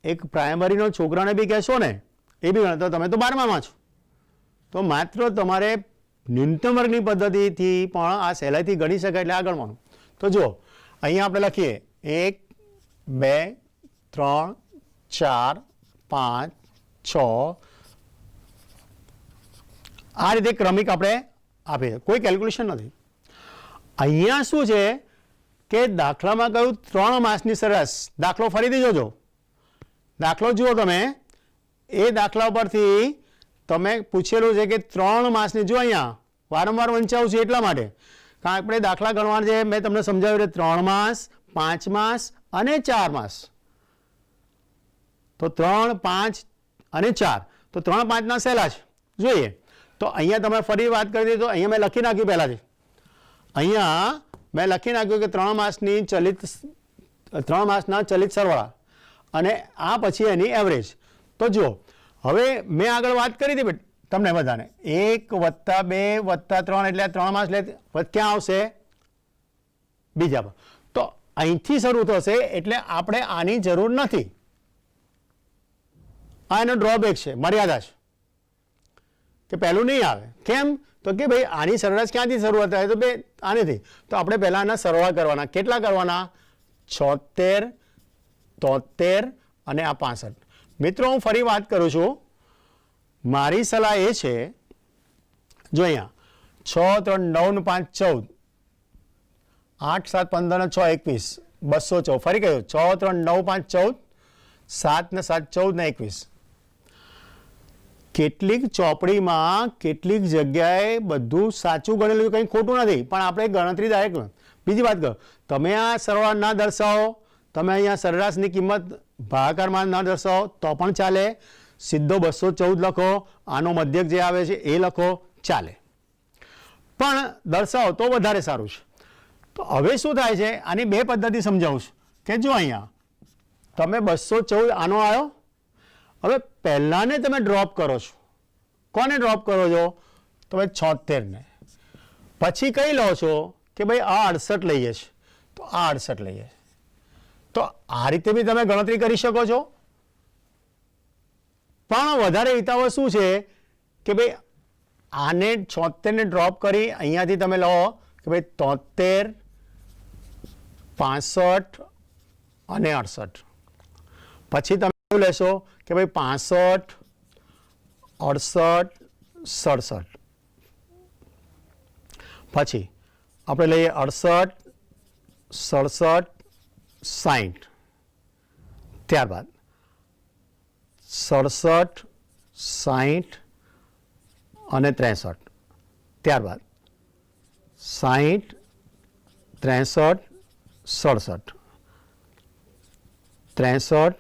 એક પ્રાઇમરીનો છોકરાને બી કહેશો ને, એ બી ગણતો, તમે તો 12માં છો, તો માત્ર તમારે ન્યૂનતમ વર્ગની પદ્ધતિથી પણ આ સહેલાઈથી ગણી શકાય, એટલે આ ગણવાનું. તો જુઓ અહીંયા આપણે લખીએ 1, 2, 3, 4, 5, 6 આ રીતે ક્રમિક આપણે આપીએ, કોઈ કેલ્ક્યુલેશન નથી. અહીંયા શું છે કે દાખલામાં કહ્યું 3 માસની સરેરાશ. દાખલો ફરીથી જોજો, દાખલો જુઓ તમે, એ દાખલા પરથી તમે પૂછેલું છે કે 3 માસની, જો અહીંયા વારંવાર વંચાવું છું એટલા માટે, કારણ આપણે દાખલા ગણવાના છે, મેં તમને સમજાવ્યું છે 3 માસ, 5 માસ અને 4 માસ. તો 3, 5 અને 4, તો 3, 5 ના સહેલા છે. જોઈએ તો અહીંયા તમે ફરી વાત કરી દીધી, તો અહીંયા મેં લખી નાખ્યું પહેલાંથી, અહીંયા મેં લખી નાખ્યું કે 3 માસના ચલિત સરવાળા અને આ પછી એની એવરેજ. તો જુઓ હવે મેં આગળ વાત કરી હતી તમને બધાને, 1 + 2 + 3 એટલે 3 માસ લે ક્યાં આવશે, બીજા પર. તો અહીંથી શરૂ થશે, એટલે આપણે આની જરૂર નથી. આ એનો ડ્રોબેક છે, મર્યાદા છે કે પહેલું નહીં આવે. કેમ, તો કે ભાઈ આની સરેરાશ ક્યાંથી શરૂઆત થાય, તો બે આનેથી. તો આપણે પહેલાં આના સરવાળા કરવાના. કેટલા કરવાના, 76, 73 અને આ 65. મિત્રો હું ફરી વાત કરું છું, મારી સલાહ એ છે, જો અહીંયા 6, 3, 9, 5, 14, 8, 7, 15 ને 6, 21, 214. ફરી કહ્યું 6, 3, 9, 5, 14, 7 ને 7, 14 ને 21. કેટલીક ચોપડીમાં કેટલીક જગ્યાએ બધું સાચું ગણેલું, કંઈ ખોટું નથી, પણ આપણે ગણતરી ડાયરેક્ટ. બીજી વાત કરો, તમે આ સરવાળા ના દર્શાવો, તમે અહીંયા સરેરાશની કિંમત ભાગાકારમાં ના દર્શાવો તો પણ ચાલે. સીધો 214 લખો, આનો મધ્યક જે આવે છે એ લખો, ચાલે, પણ દર્શાવો તો વધારે સારું છે. તો હવે શું થાય છે, આની બે પદ્ધતિ સમજાવું છું કે જો અહીંયા તમે 214 આનો આવ્યો, હવે પહેલાને તમે ડ્રોપ કરો છો. કોને ડ્રોપ કરો છો, તો ભાઈ 76 ને. પછી કઈ લો છો કે ભાઈ આ 68 લઈએ છે, તો આ 68 લઈએ. તો આ રીતે બી તમે ગણતરી કરી શકો છો, પણ વધારે હિતાવહ શું છે કે ભાઈ આને 76 ને ડ્રોપ કરી અહીંયાથી તમે લો કે ભાઈ 73, 65 અને 68. પછી તમે શું લેશો કે ભાઈ 65, 68, 67. પછી આપણે લઈએ 68, 67, 60. ત્યારબાદ 67, 60 અને 63. ત્યારબાદ 60, 63, 67, 63,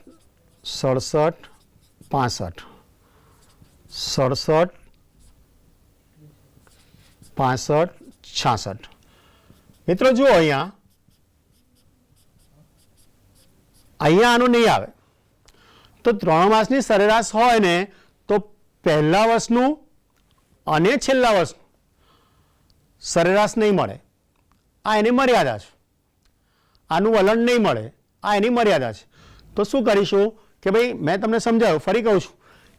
67, 65, 67, 65, 66. મિત્રો જુઓ અહીંયા આનું નહીં આવે. તો 3 માસની સરેરાશ હોય ને તો પહેલા વર્ષનું અને છેલ્લા વર્ષનું સરેરાશ નહીં મળે, આ એની મર્યાદા છે. આનું વલણ નહીં મળે, આ એની મર્યાદા છે. તો શું કરીશું કે ભાઈ મેં તમને સમજાવ્યું, ફરી કહું છું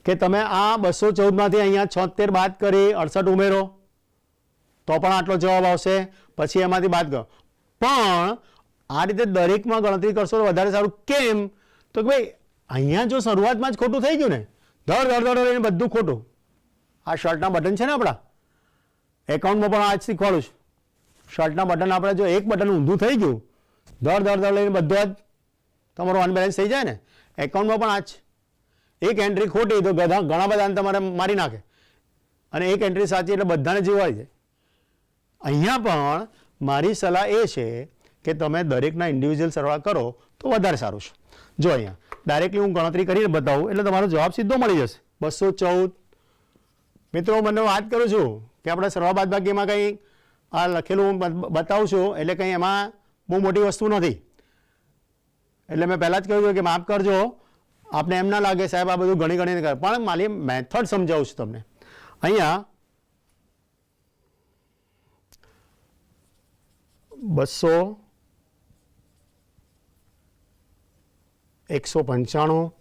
કે તમે આ 214માંથી અહીંયા 76 બાદ કરી 68 ઉમેરો તો પણ આટલો જવાબ આવશે, પછી એમાંથી બાદ કરો. પણ આ રીતે દરેકમાં ગણતરી કરશો તો વધારે સારું. કેમ? તો કે ભાઈ અહીંયા જો શરૂઆતમાં જ ખોટું થઈ ગયું ને, ધડ એને બધું ખોટું. આ શર્ટના બટન છે ને આપણા એકાઉન્ટમાં પણ આજ શીખવાડું છું. શર્ટના બટન આપણે જો એક બટન ઊંધું થઈ ગયું, ધડ લઈને બધું જ તમારું અનબેલેન્સ થઈ જાય ને. એકાઉન્ટમાં પણ આજ એક એન્ટ્રી ખોટી તો ઘણા બધાને તમારે મારી નાખે, અને એક એન્ટ્રી સાચી એટલે બધાને જીવાડી જાય. અહીંયા પણ મારી સલાહ એ છે કે તમે દરેકના ઇન્ડિવિજ્યુઅલ સરવાળા કરો તો વધારે સારું છે. જો અહીંયા ડાયરેક્ટલી હું ગણતરી કરીને બતાવું એટલે તમારો જવાબ સીધો મળી જશે 214. મિત્રો મને વાત કરું છું કે આપણે સરવાળા બાદબાકીમાં કંઈ આ લખેલું હું બતાવું છું એટલે કંઈ એમાં બહુ મોટી વસ્તુ નથી. એટલે મેં પહેલાં જ કહ્યું કે માફ કરજો, આપને એમ ના લાગે સાહેબ આ બધું ગણીને કરે, પણ મારી મેથડ સમજાવું છું તમને. અહીંયા 200, 195,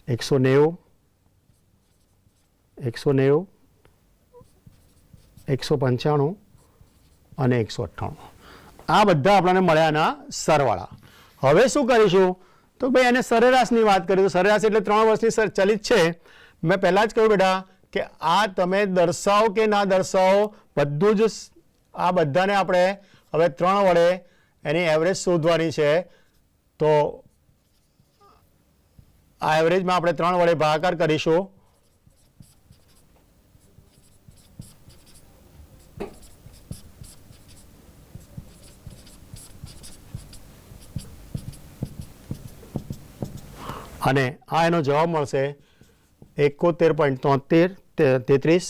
190, 190, 195 અને 198 આ બધા આપણને મળ્યાના સરવાળા. હવે શું કરીશું તો ભાઈ એને સરેરાશની વાત કરીએ તો સરેરાશ એટલે 3 વર્ષની ચલિત છે. મેં પહેલાં જ કહ્યું બેટા કે આ તમે દર્શાવો કે ના દર્શાવો બધું જ આ બધાને આપણે હવે 3 વડે એની એવરેજ શોધવાની છે. તો આ એવરેજમાં આપણે 3 વડે ભાગાકાર કરીશું. અને આ એનો જવાબ મળશે 71.33.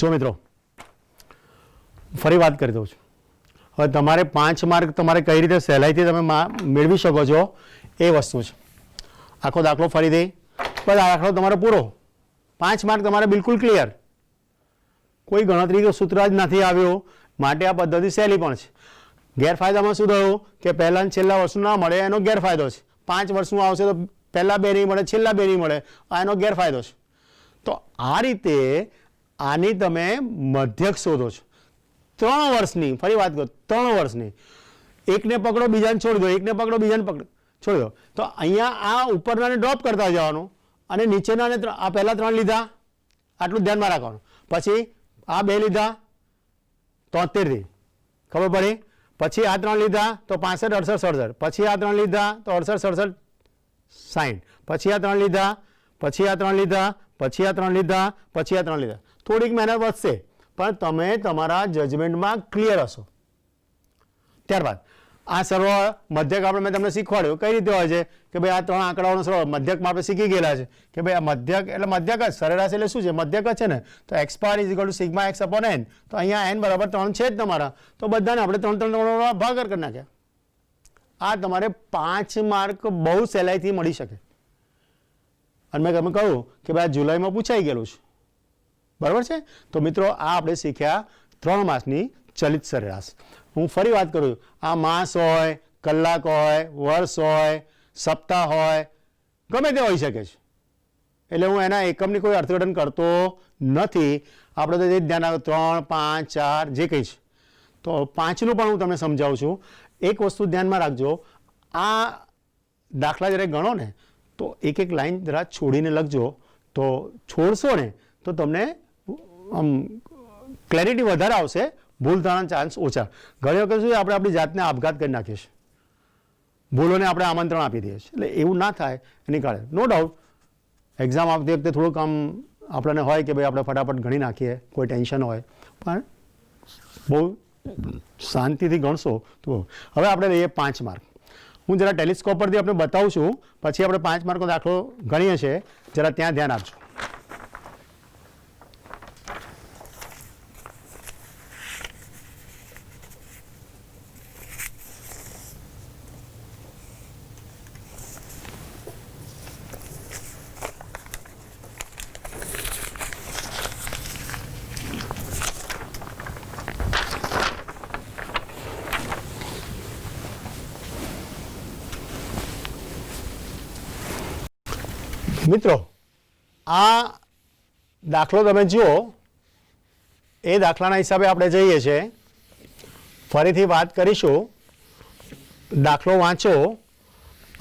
જો મિત્રો ફરી વાત કરી દઉં છું. હવે તમારે 5 માર્ક તમારે કઈ રીતે સહેલાઈથી તમે મેળવી શકો છો એ વસ્તુ છે. આખો દાખલો ફરીથી બસ આ દાખલો તમારો પૂરો 5 માર્ક તમારે બિલકુલ ક્લિયર. કોઈ ગણતરી કે સૂત્ર જ નથી આવ્યો માટે આ પદ્ધતિ સહેલી પણ છે. ગેરફાયદામાં શું થયું કે પહેલા છેલ્લા વર્ષનું ના મળે એનો ગેરફાયદો છે. 5 વર્ષનું આવશે તો પહેલા 2 નહીં મળે, છેલ્લા 2 નહીં મળે, આ એનો ગેરફાયદો છે. તો આ રીતે આની તમે મધ્યક શોધો છો 3 વર્ષની. ફરી વાત કરો 3 વર્ષની. એકને પકડો બીજાને છોડી દો, એકને પકડો બીજાને છોડી દો. તો અહીંયા આ ઉપરનાને ડ્રોપ કરતા જવાનું અને નીચેનાને આ પહેલા 3 લીધા આટલું ધ્યાનમાં રાખવાનું. પછી આ 2 લીધા 73 થી ખબર પડી. પછી આ 3 લીધા તો 65, 68, 67. પછી આ 3 લીધા તો 68, 67, 60. પછી આ 3 લીધા, પછી આ 3 લીધા, પછી આ 3 લીધા, પછી આ 3 લીધા. થોડીક મહેનત વધશે પણ તમે તમારા જજમેન્ટમાં ક્લિયર હશો. ત્યારબાદ આ સરવાળો મધ્યક આપણે મેં તમને શીખવાડ્યું કઈ રીતે હોય છે કે ભાઈ આ 3 આંકડાઓનો સરવાળો મધ્યકમાં આપણે શીખી ગયેલા છે કે ભાઈ આ મધ્યક એટલે મધ્યક જ, સરેરાશ એટલે શું છે મધ્યક જ છે ને. તો x બાર = સિગ્મા x અપોન n. તો અહીંયા n બરાબર 3 છે જ તમારા, તો બધાને આપણે 3 ભાગાકાર કરી નાખ્યા. આ તમારે 5 માર્ક બહુ સહેલાઈથી મળી શકે. અને મેં તમે કહ્યું કે ભાઈ આ જુલાઈમાં પૂછાઈ ગયેલું છે, બરાબર છે. તો મિત્રો આ આપણે શીખ્યા 3 માસની ચલિત સરેરાશ. હું ફરી વાત કરું, આ માસ હોય, કલાક હોય, વર્ષ હોય, સપ્તાહ હોય, ગમે તે હોઈ શકે છે. એટલે હું એના એકમની કોઈ અર્થઘટન કરતો નથી. આપણે તો જે ધ્યાન આવે 3, 5, 4 જે કંઈ છે. તો 5નું પણ હું તમને સમજાવું છું. એક વસ્તુ ધ્યાનમાં રાખજો, આ દાખલા જ્યારે ગણો ને તો એક લાઈન જરા છોડીને લખજો. તો છોડશો ને તો તમને ક્લેરિટી વધારે આવશે, ભૂલ થવાના ચાન્સ ઓછા. ઘણી વખત શું આપણે આપણી જાતને આપઘાત કરી નાખીએ છીએ, ભૂલોને આપણે આમંત્રણ આપી દઈએ છીએ. એટલે એવું ના થાય એની કારણે નો ડાઉટ એક્ઝામ આપતી વખતે થોડુંક આમ આપણને હોય કે ભાઈ આપણે ફટાફટ ગણી નાખીએ, કોઈ ટેન્શન હોય, પણ બહુ શાંતિથી ગણશો તો. હવે આપણે લઈએ 5 માર્ક. હું જરા ટેલિસ્કોપ પરથી આપણે બતાવું છું, પછી આપણે 5 માર્કનો દાખલો ગણીએ છીએ. જરા ત્યાં ધ્યાન આપજો. મિત્રો આ દાખલો તમે જુઓ, એ દાખલાના હિસાબે આપણે જઈએ છીએ. ફરીથી વાત કરીશું. દાખલો વાંચો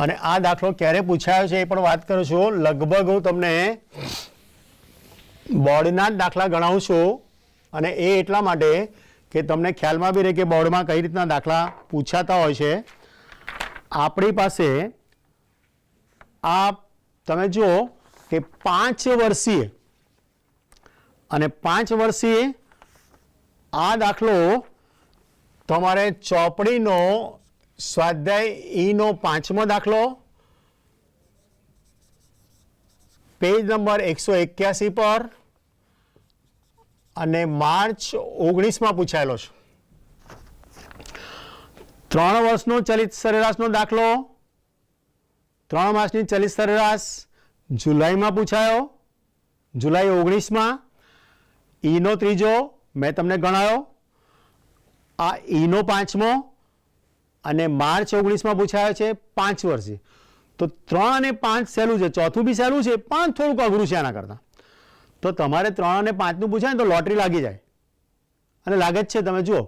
અને આ દાખલો ક્યારે પૂછાયો છે એ પણ વાત કરું છું. લગભગ હું તમને બોર્ડના જ દાખલા ગણાવું છું, અને એ એટલા માટે કે તમને ખ્યાલમાં બી રહે કે બોર્ડમાં કઈ રીતના દાખલા પૂછાતા હોય છે. આપણી પાસે આ તમે જુઓ કે 5 વર્ષીય અને 5 વર્ષીય આ દાખલો તમારે ચોપડીનો સ્વાધ્યાય ઈનો 5મો દાખલો, પેજ નંબર 181 પર અને માર્ચ 19માં પૂછાયેલો છે. 3 વર્ષનો ચલિત સરેરાશનો દાખલો, 3 માસની ચલિત સરેરાશ જુલાઈમાં પૂછાયો, જુલાઈ 19માં. ઈનો 3જો મેં તમને ગણાયો, આ ઈનો 5મો અને માર્ચ 19માં પૂછાયો છે 5 વર્ષે. તો 3 અને 5 સહેલું છે, ચોથું બી સહેલું છે, 5 થોડુંક અઘરું છે આના કરતાં. તો તમારે 3 અને 5નું પૂછાય ને તો લોટરી લાગી જાય, અને લાગે જ છે. તમે જુઓ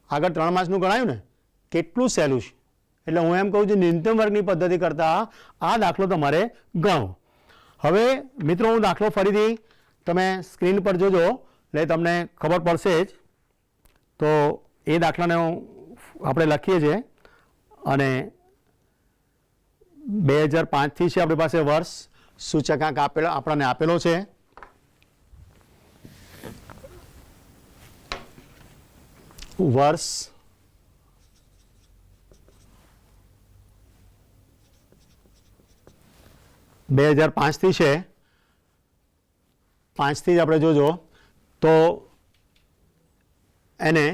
આગળ 3 માસનું ગણાયું ને, કેટલું સહેલું છે. એટલે હું એમ કહું છું ન્યૂનતમ વર્ગની પદ્ધતિ કરતાં આ દાખલો તમારે ગણો. હવે મિત્રો હું દાખલો ફરીથી તમે સ્ક્રીન પર જોજો એટલે તમને ખબર પડશે જ. તો એ દાખલાને આપણે લખીએ છીએ અને 2005થી છે આપણી પાસે વર્ષ. સૂચકાંક આપણને આપેલો છે. વર્ષ 2005થી છે. 5થી જ આપણે જોજો તો એને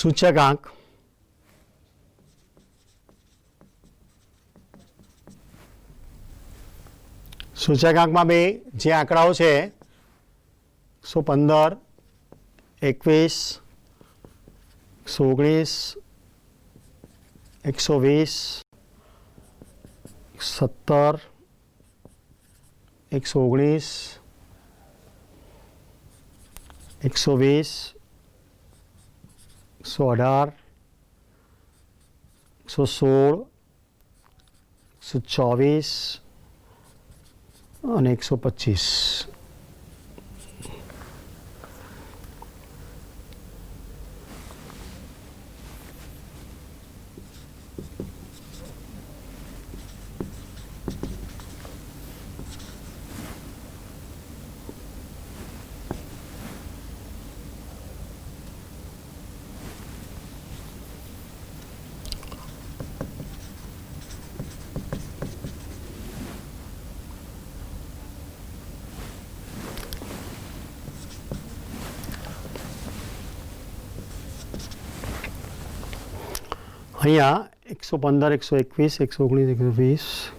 સૂચકાંક સૂચકાંકમાં બે જે આંકડાઓ છે 115, 21, 119, 120, 17, 119, 120, 118, 116, 124 અને 125. અહીંયા 115, 121, 119, 120.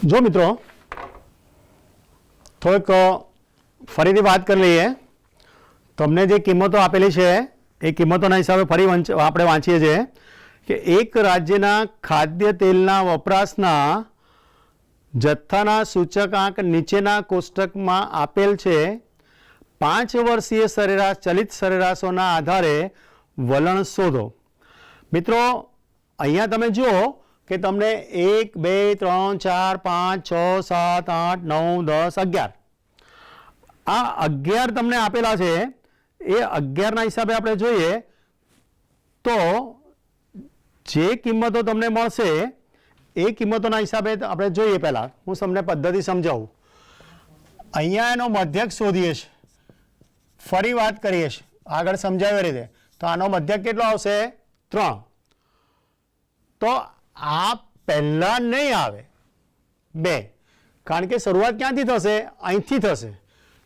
જો મિત્રો થોડીક ફરીથી વાત કરી લઈએ. તમને જે કિંમતો આપેલી છે એ કિંમતોના હિસાબે ફરી આપણે વાંચીએ છીએ કે એક રાજ્યના ખાદ્ય તેલના વપરાશના જથ્થાના સૂચકાંક નીચેના કોષ્ટકમાં આપેલ છે. 5 વર્ષીય સરેરાશ ચલિત સરેરાશોના આધારે વલણ શોધો. મિત્રો અહીંયા તમે જુઓ કે તમને 1, 2, 3, 4, 5, 6, 7, 8, 9, 10, 11 આ 11 તમને આપેલા છે. એ 11ના હિસાબે આપણે જોઈએ તો જે કિંમતો તમને મળશે એ કિંમતોના હિસાબે આપણે જોઈએ. પહેલાં હું તમને પદ્ધતિ સમજાવું. અહીંયા એનો મધ્યક શોધીએ છીએ, ફરી વાત કરીએ છીએ આગળ સમજાવ્યા રીતે. તો આનો મધ્યક કેટલો આવશે? 3. તો આ પહેલાં નહીં આવે 2, કારણ કે શરૂઆત ક્યાંથી થશે? અહીંથી થશે.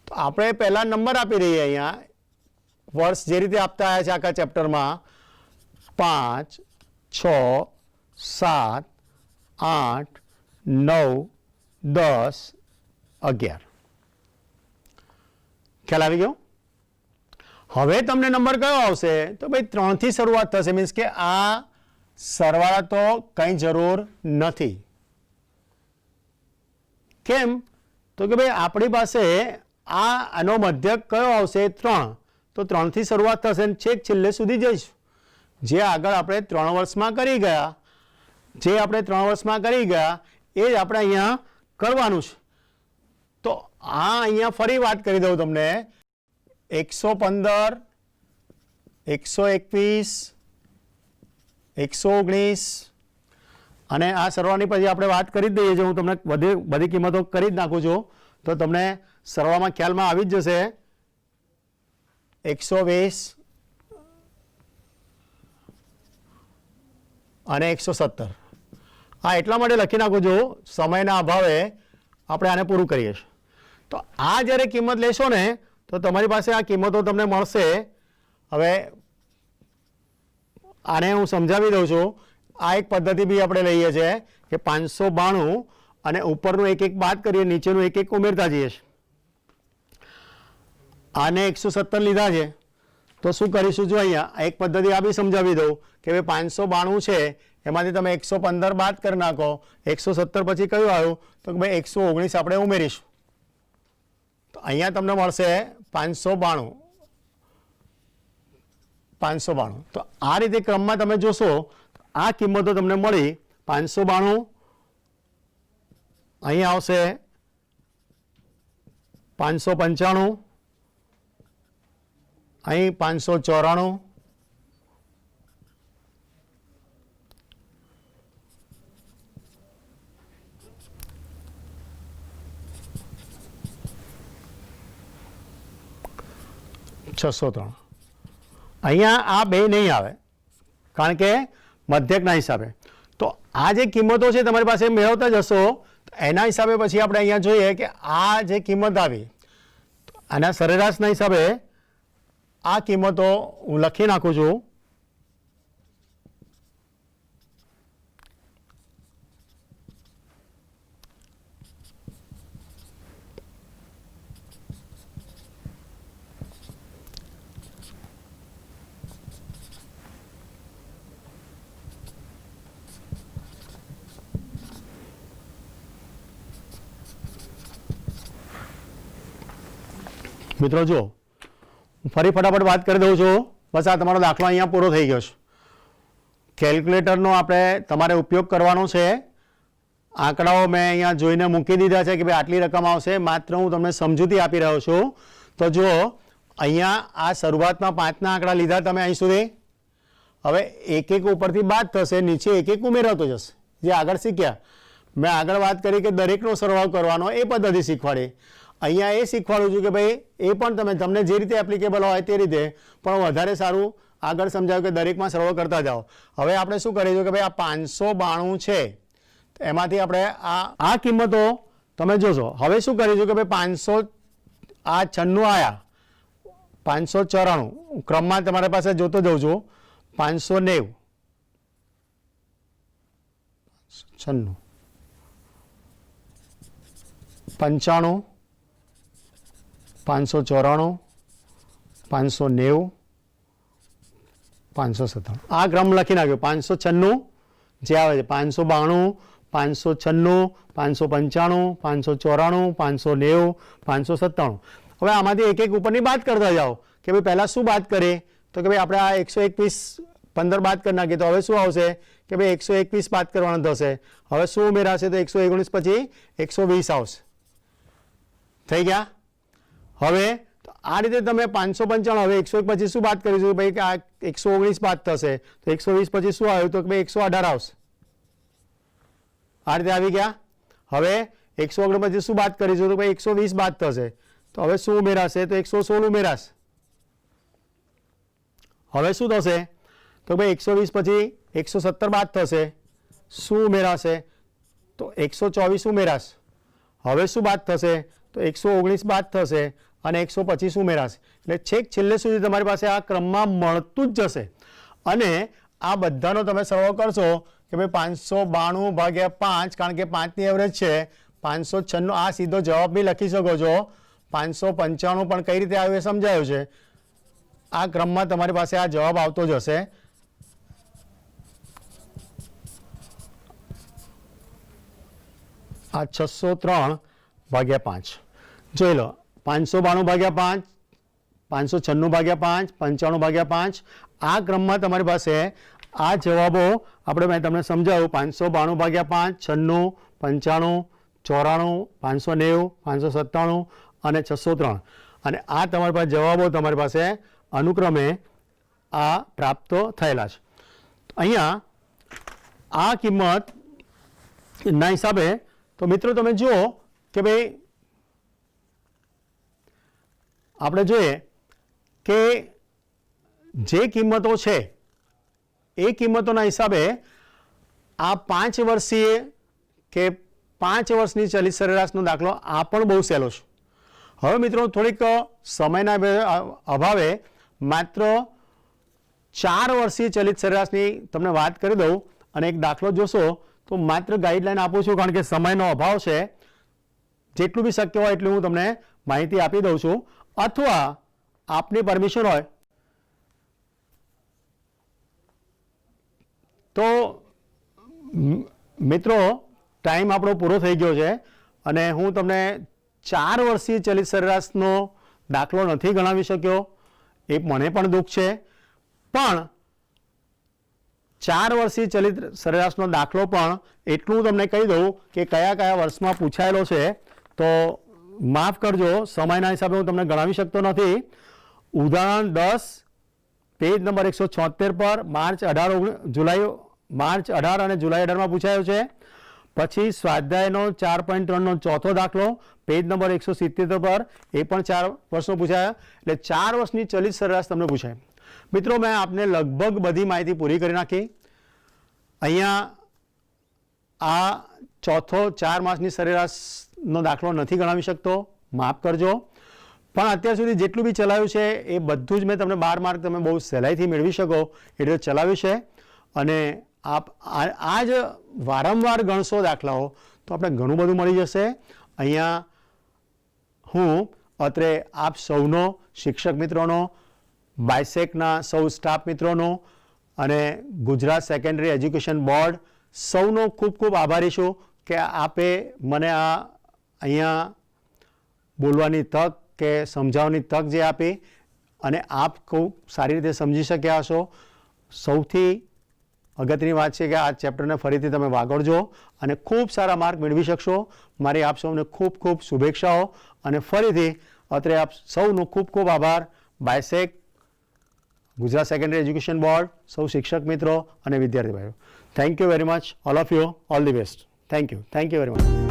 તો આપણે પહેલાં નંબર આપી દઈએ. અહીંયા વર્ષ જે રીતે આપતા આવ્યા છે આખા ચેપ્ટરમાં 5, 6, 7, 8, 9, 10, 11. ખ્યાલ આવી ગયો? હવે તમને નંબર કયો આવશે? તો ભાઈ 3 થી શરૂઆત થશે. મીન્સ કે આ સરવાળા તો કંઈ જરૂર નથી. કેમ? તો કે ભાઈ આપણી પાસે આનો મધ્યક કયો આવશે? 3. તો 3 થી શરૂઆત થશે અને છેક છેલ્લે સુધી જઈશું. જે આગળ આપણે 3 વર્ષમાં કરી ગયા, એ જ આપણે અહીંયા કરવાનું છે. તો આ અહીંયા ફરી વાત કરી દઉં તમને. 115, 121, 119 અને આ સરવાળાની પછી આપણે વાત કરી જ દઈએ છીએ. હું તમને બધી કિંમતો કરી જ નાખું છું તો તમને સરવાળામાં ખ્યાલમાં આવી જ જશે. 120 અને 117. આ એટલા માટે લખી નાખું છું, સમયના અભાવે આપણે આને પૂરું કરીએ છીએ. તો આ જ્યારે કિંમત લેશો ને તો તમારી પાસે આ કિંમતો તમને મળશે. હવે આને હું સમજાવી દઉં છું. આ એક પદ્ધતિ બી આપણે લઈએ છીએ કે 592 અને ઉપરનું એક એક બાદ કરીએ, નીચેનું એક એક ઉમેરતા જઈએ છીએ. આને 117 લીધા છે તો શું કરીશું? જો અહીંયા એક પદ્ધતિ આ બી સમજાવી દઉં કે ભાઈ 592 છે એમાંથી તમે 115 બાદ કરી નાખો. 117 પછી કયું આવ્યું? તો કે ભાઈ 119 આપણે ઉમેરીશું. તો અહીંયા તમને મળશે 592. તો આ રીતે ક્રમમાં તમે જોશો આ કિંમતો તમને મળી. 592 અહીંયા આવશે, 595 અહીં, 594 603. અહીંયા આ બે નહીં આવે કારણ કે મધ્યકના હિસાબે. તો આ જે કિંમતો છે તમારી પાસે મેળવતા જશો એના હિસાબે પછી આપણે અહીંયા જોઈએ કે આ જે કિંમત આવી આના સરેરાશના હિસાબે આ કિંમતો હું લખી નાખું છું. મિત્રો જો ફરી ફટાફટ વાત કરી દઉં છું. બસ આ તમારો દાખલો અહીંયા પૂરો થઈ ગયો છે. કેલ્ક્યુલેટરનો આપણે તમારે ઉપયોગ કરવાનો છે. આંકડાઓ મેં અહીંયા જોઈને મૂકી દીધા છે કે ભાઈ આટલી રકમ આવશે. માત્ર હું તમને સમજૂતી આપી રહ્યો છું. તો જો અહીંયા આ શરૂઆતમાં 5ના આંકડા લીધા તમે અહીં સુધી. હવે એક એક ઉપરથી બાદ થશે, નીચે એક એક ઉમેરાતો જશે. જે આગળ શીખ્યા મેં આગળ વાત કરી કે દરેકનો સરવાળો કરવાનો, એ પદ્ધતિ શીખવાડી. અહીંયા એ શીખવાડું છું કે ભાઈ એ પણ તમને જે રીતે એપ્લિકેબલ હોય તે રીતે, પણ વધારે સારું આગળ સમજાવ્યું કે દરેકમાં સરવાળો કરતા જાઓ. હવે આપણે શું કરીશું કે ભાઈ આ 592 છે એમાંથી આપણે આ કિંમતો તમે જોશો. હવે શું કરીશું કે ભાઈ 500 આ 96 આવ્યા, 594 ક્રમમાં તમારી પાસે જોતો જઉં છું. 590, 96, 95, 594, 590, 597. આ ક્રમ લખી નાખ્યો. 596 જે આવે છે, 592, 596, 595, 594, 590, 597. હવે આમાંથી એક એક ઉપરની બાદ કરતા જાઓ કે ભાઈ પહેલાં શું બાદ કરીએ? તો કે ભાઈ આપણે આ 121 15 બાદ કરી નાખીએ તો હવે શું આવશે કે ભાઈ 121 બાદ કરવાનું થશે. હવે શું ઉમેરાશે? તો 119 પછી 120 આવશે. થઈ ગયા? હવે આ રીતે તમે 595, હવે 101 પછી શું બાદ કરીશું ભાઈ કે આ 119 બાદ થશે તો 120 પછી શું આવ્યું? તો કે ભાઈ 118 આવશે. આ રીતે આવી ગયા. હવે 119 માંથી શું બાદ કરીશું? તો ભાઈ 120 બાદ થશે. તો હવે શું ઉમેરાશે? તો 116 ઉમેરાશે. હવે શું થશે? તો ભાઈ 120 પછી 117 બાદ થશે. શું ઉમેરાશે? તો 124 ઉમેરાશે. હવે શું બાદ થશે? તો 119 બાદ થશે અને 125 ઉમેરાશે. એટલે છેક છેલ્લે સુધી તમારી પાસે આ ક્રમમાં મળતું જ જશે. અને આ બધાનો તમે સરવાળો કરશો કે ભાઈ 592 ભાગ્યા 5, કારણ કે 5ની એવરેજ છે 596. આ સીધો જવાબ બી લખી શકો છો. 595 પણ કઈ રીતે આવ્યું એ સમજાયું છે. આ ક્રમમાં તમારી પાસે આ જવાબ આવતો જ હશે. આ 603 ભાગ્યા 5 જોઈ લો. 592 ભાગ્યા 5, 596 ભાગ્યા 5, 95 ભાગ્યા 5. આ ક્રમમાં તમારી પાસે આ જવાબો મેં તમને સમજાવ્યું. 592 ભાગ્યા 5, 96, 95, 94, 590, 597 અને 603. અને આ તમારી પાસે જવાબો તમારી પાસે અનુક્રમે આ પ્રાપ્ત થયેલા છે. અહીંયા આ કિંમતના હિસાબે તો મિત્રો તમે જુઓ કે ભાઈ આપણે જોઈએ કે જે કિંમતો છે એ કિંમતોના હિસાબે આ 5 વર્ષીય કે 5 વર્ષની ચલિત સરેરાશનો દાખલો આ પણ બહુ સહેલો છે. હવે મિત્રો થોડીક સમયના અભાવે માત્ર 4 વર્ષીય ચલિત સરેરાશની તમને વાત કરી દઉં અને એક દાખલો જોશો તો માત્ર ગાઈડલાઈન આપું છું, કારણ કે સમયનો અભાવ છે. જેટલું બી શક્ય હોય એટલું હું તમને માહિતી આપી દઉં છું. અથવા આપની પરમિશન હોય તો મિત્રો ટાઈમ આપણો પૂરો થઈ ગયો છે અને હું તમને 4 વર્ષીય ચલિત સરેરાશનો દાખલો નથી ગણાવી શક્યો. એ મને પણ દુઃખ છે. પણ 4 વર્ષીય ચલિત સરેરાશનો દાખલો પણ એટલું તમને કહી દઉં કે કયા કયા વર્ષમાં પૂછાયેલો છે. તો માફ કરજો, સમયના હિસાબે હું તમને ગણાવી શકતો નથી. ઉદાહરણ 10 પેજ નંબર 176 પર માર્ચ 18 અને જુલાઈ 18માં પૂછાયો છે. પછી સ્વાધ્યાયનો 4.3નો ચોથો દાખલો પેજ નંબર 177 પર, એ પણ 4 વર્ષનો પૂછાયા. એટલે 4 વર્ષની ચલિત સરેરાશ તમને પૂછાય. મિત્રો મેં આપને લગભગ બધી માહિતી પૂરી કરી નાખી. અહીંયા આ ચોથો 4 માસની સરેરાશનો દાખલો નથી ગણાવી શકતો, માફ કરજો. પણ અત્યાર સુધી જેટલું બી ચલાવ્યું છે એ બધું જ મેં તમને 12 માર્ક તમે બહુ સહેલાઈથી મેળવી શકો એટલે ચલાવ્યું છે. અને આપ આ જ વારંવાર ગણશો દાખલાઓ તો આપણે ઘણું બધું મળી જશે. અહીંયા હું અત્રે આપ સૌનો, શિક્ષક મિત્રોનો, બાયસેકના સૌ સ્ટાફ મિત્રોનો અને ગુજરાત સેકન્ડરી એજ્યુકેશન બોર્ડ સૌનો ખૂબ ખૂબ આભારી છું કે આપે મને આ અહીંયા બોલવાની તક કે સમજાવવાની તક જે આપી અને આપ ખૂબ સારી રીતે સમજી શક્યા હશો. સૌથી અગત્યની વાત છે કે આ ચેપ્ટરને ફરીથી તમે વાગડજો અને ખૂબ સારા માર્ક મેળવી શકશો. મારી આપ સૌને ખૂબ ખૂબ શુભેચ્છાઓ અને ફરીથી અત્રે આપ સૌનો ખૂબ ખૂબ આભાર. બાયસેક, ગુજરાત સેકન્ડરી એજ્યુકેશન બોર્ડ, સૌ શિક્ષક મિત્રો અને વિદ્યાર્થી ભાઈઓ, thank you very much all of you. All the best. Thank you very much.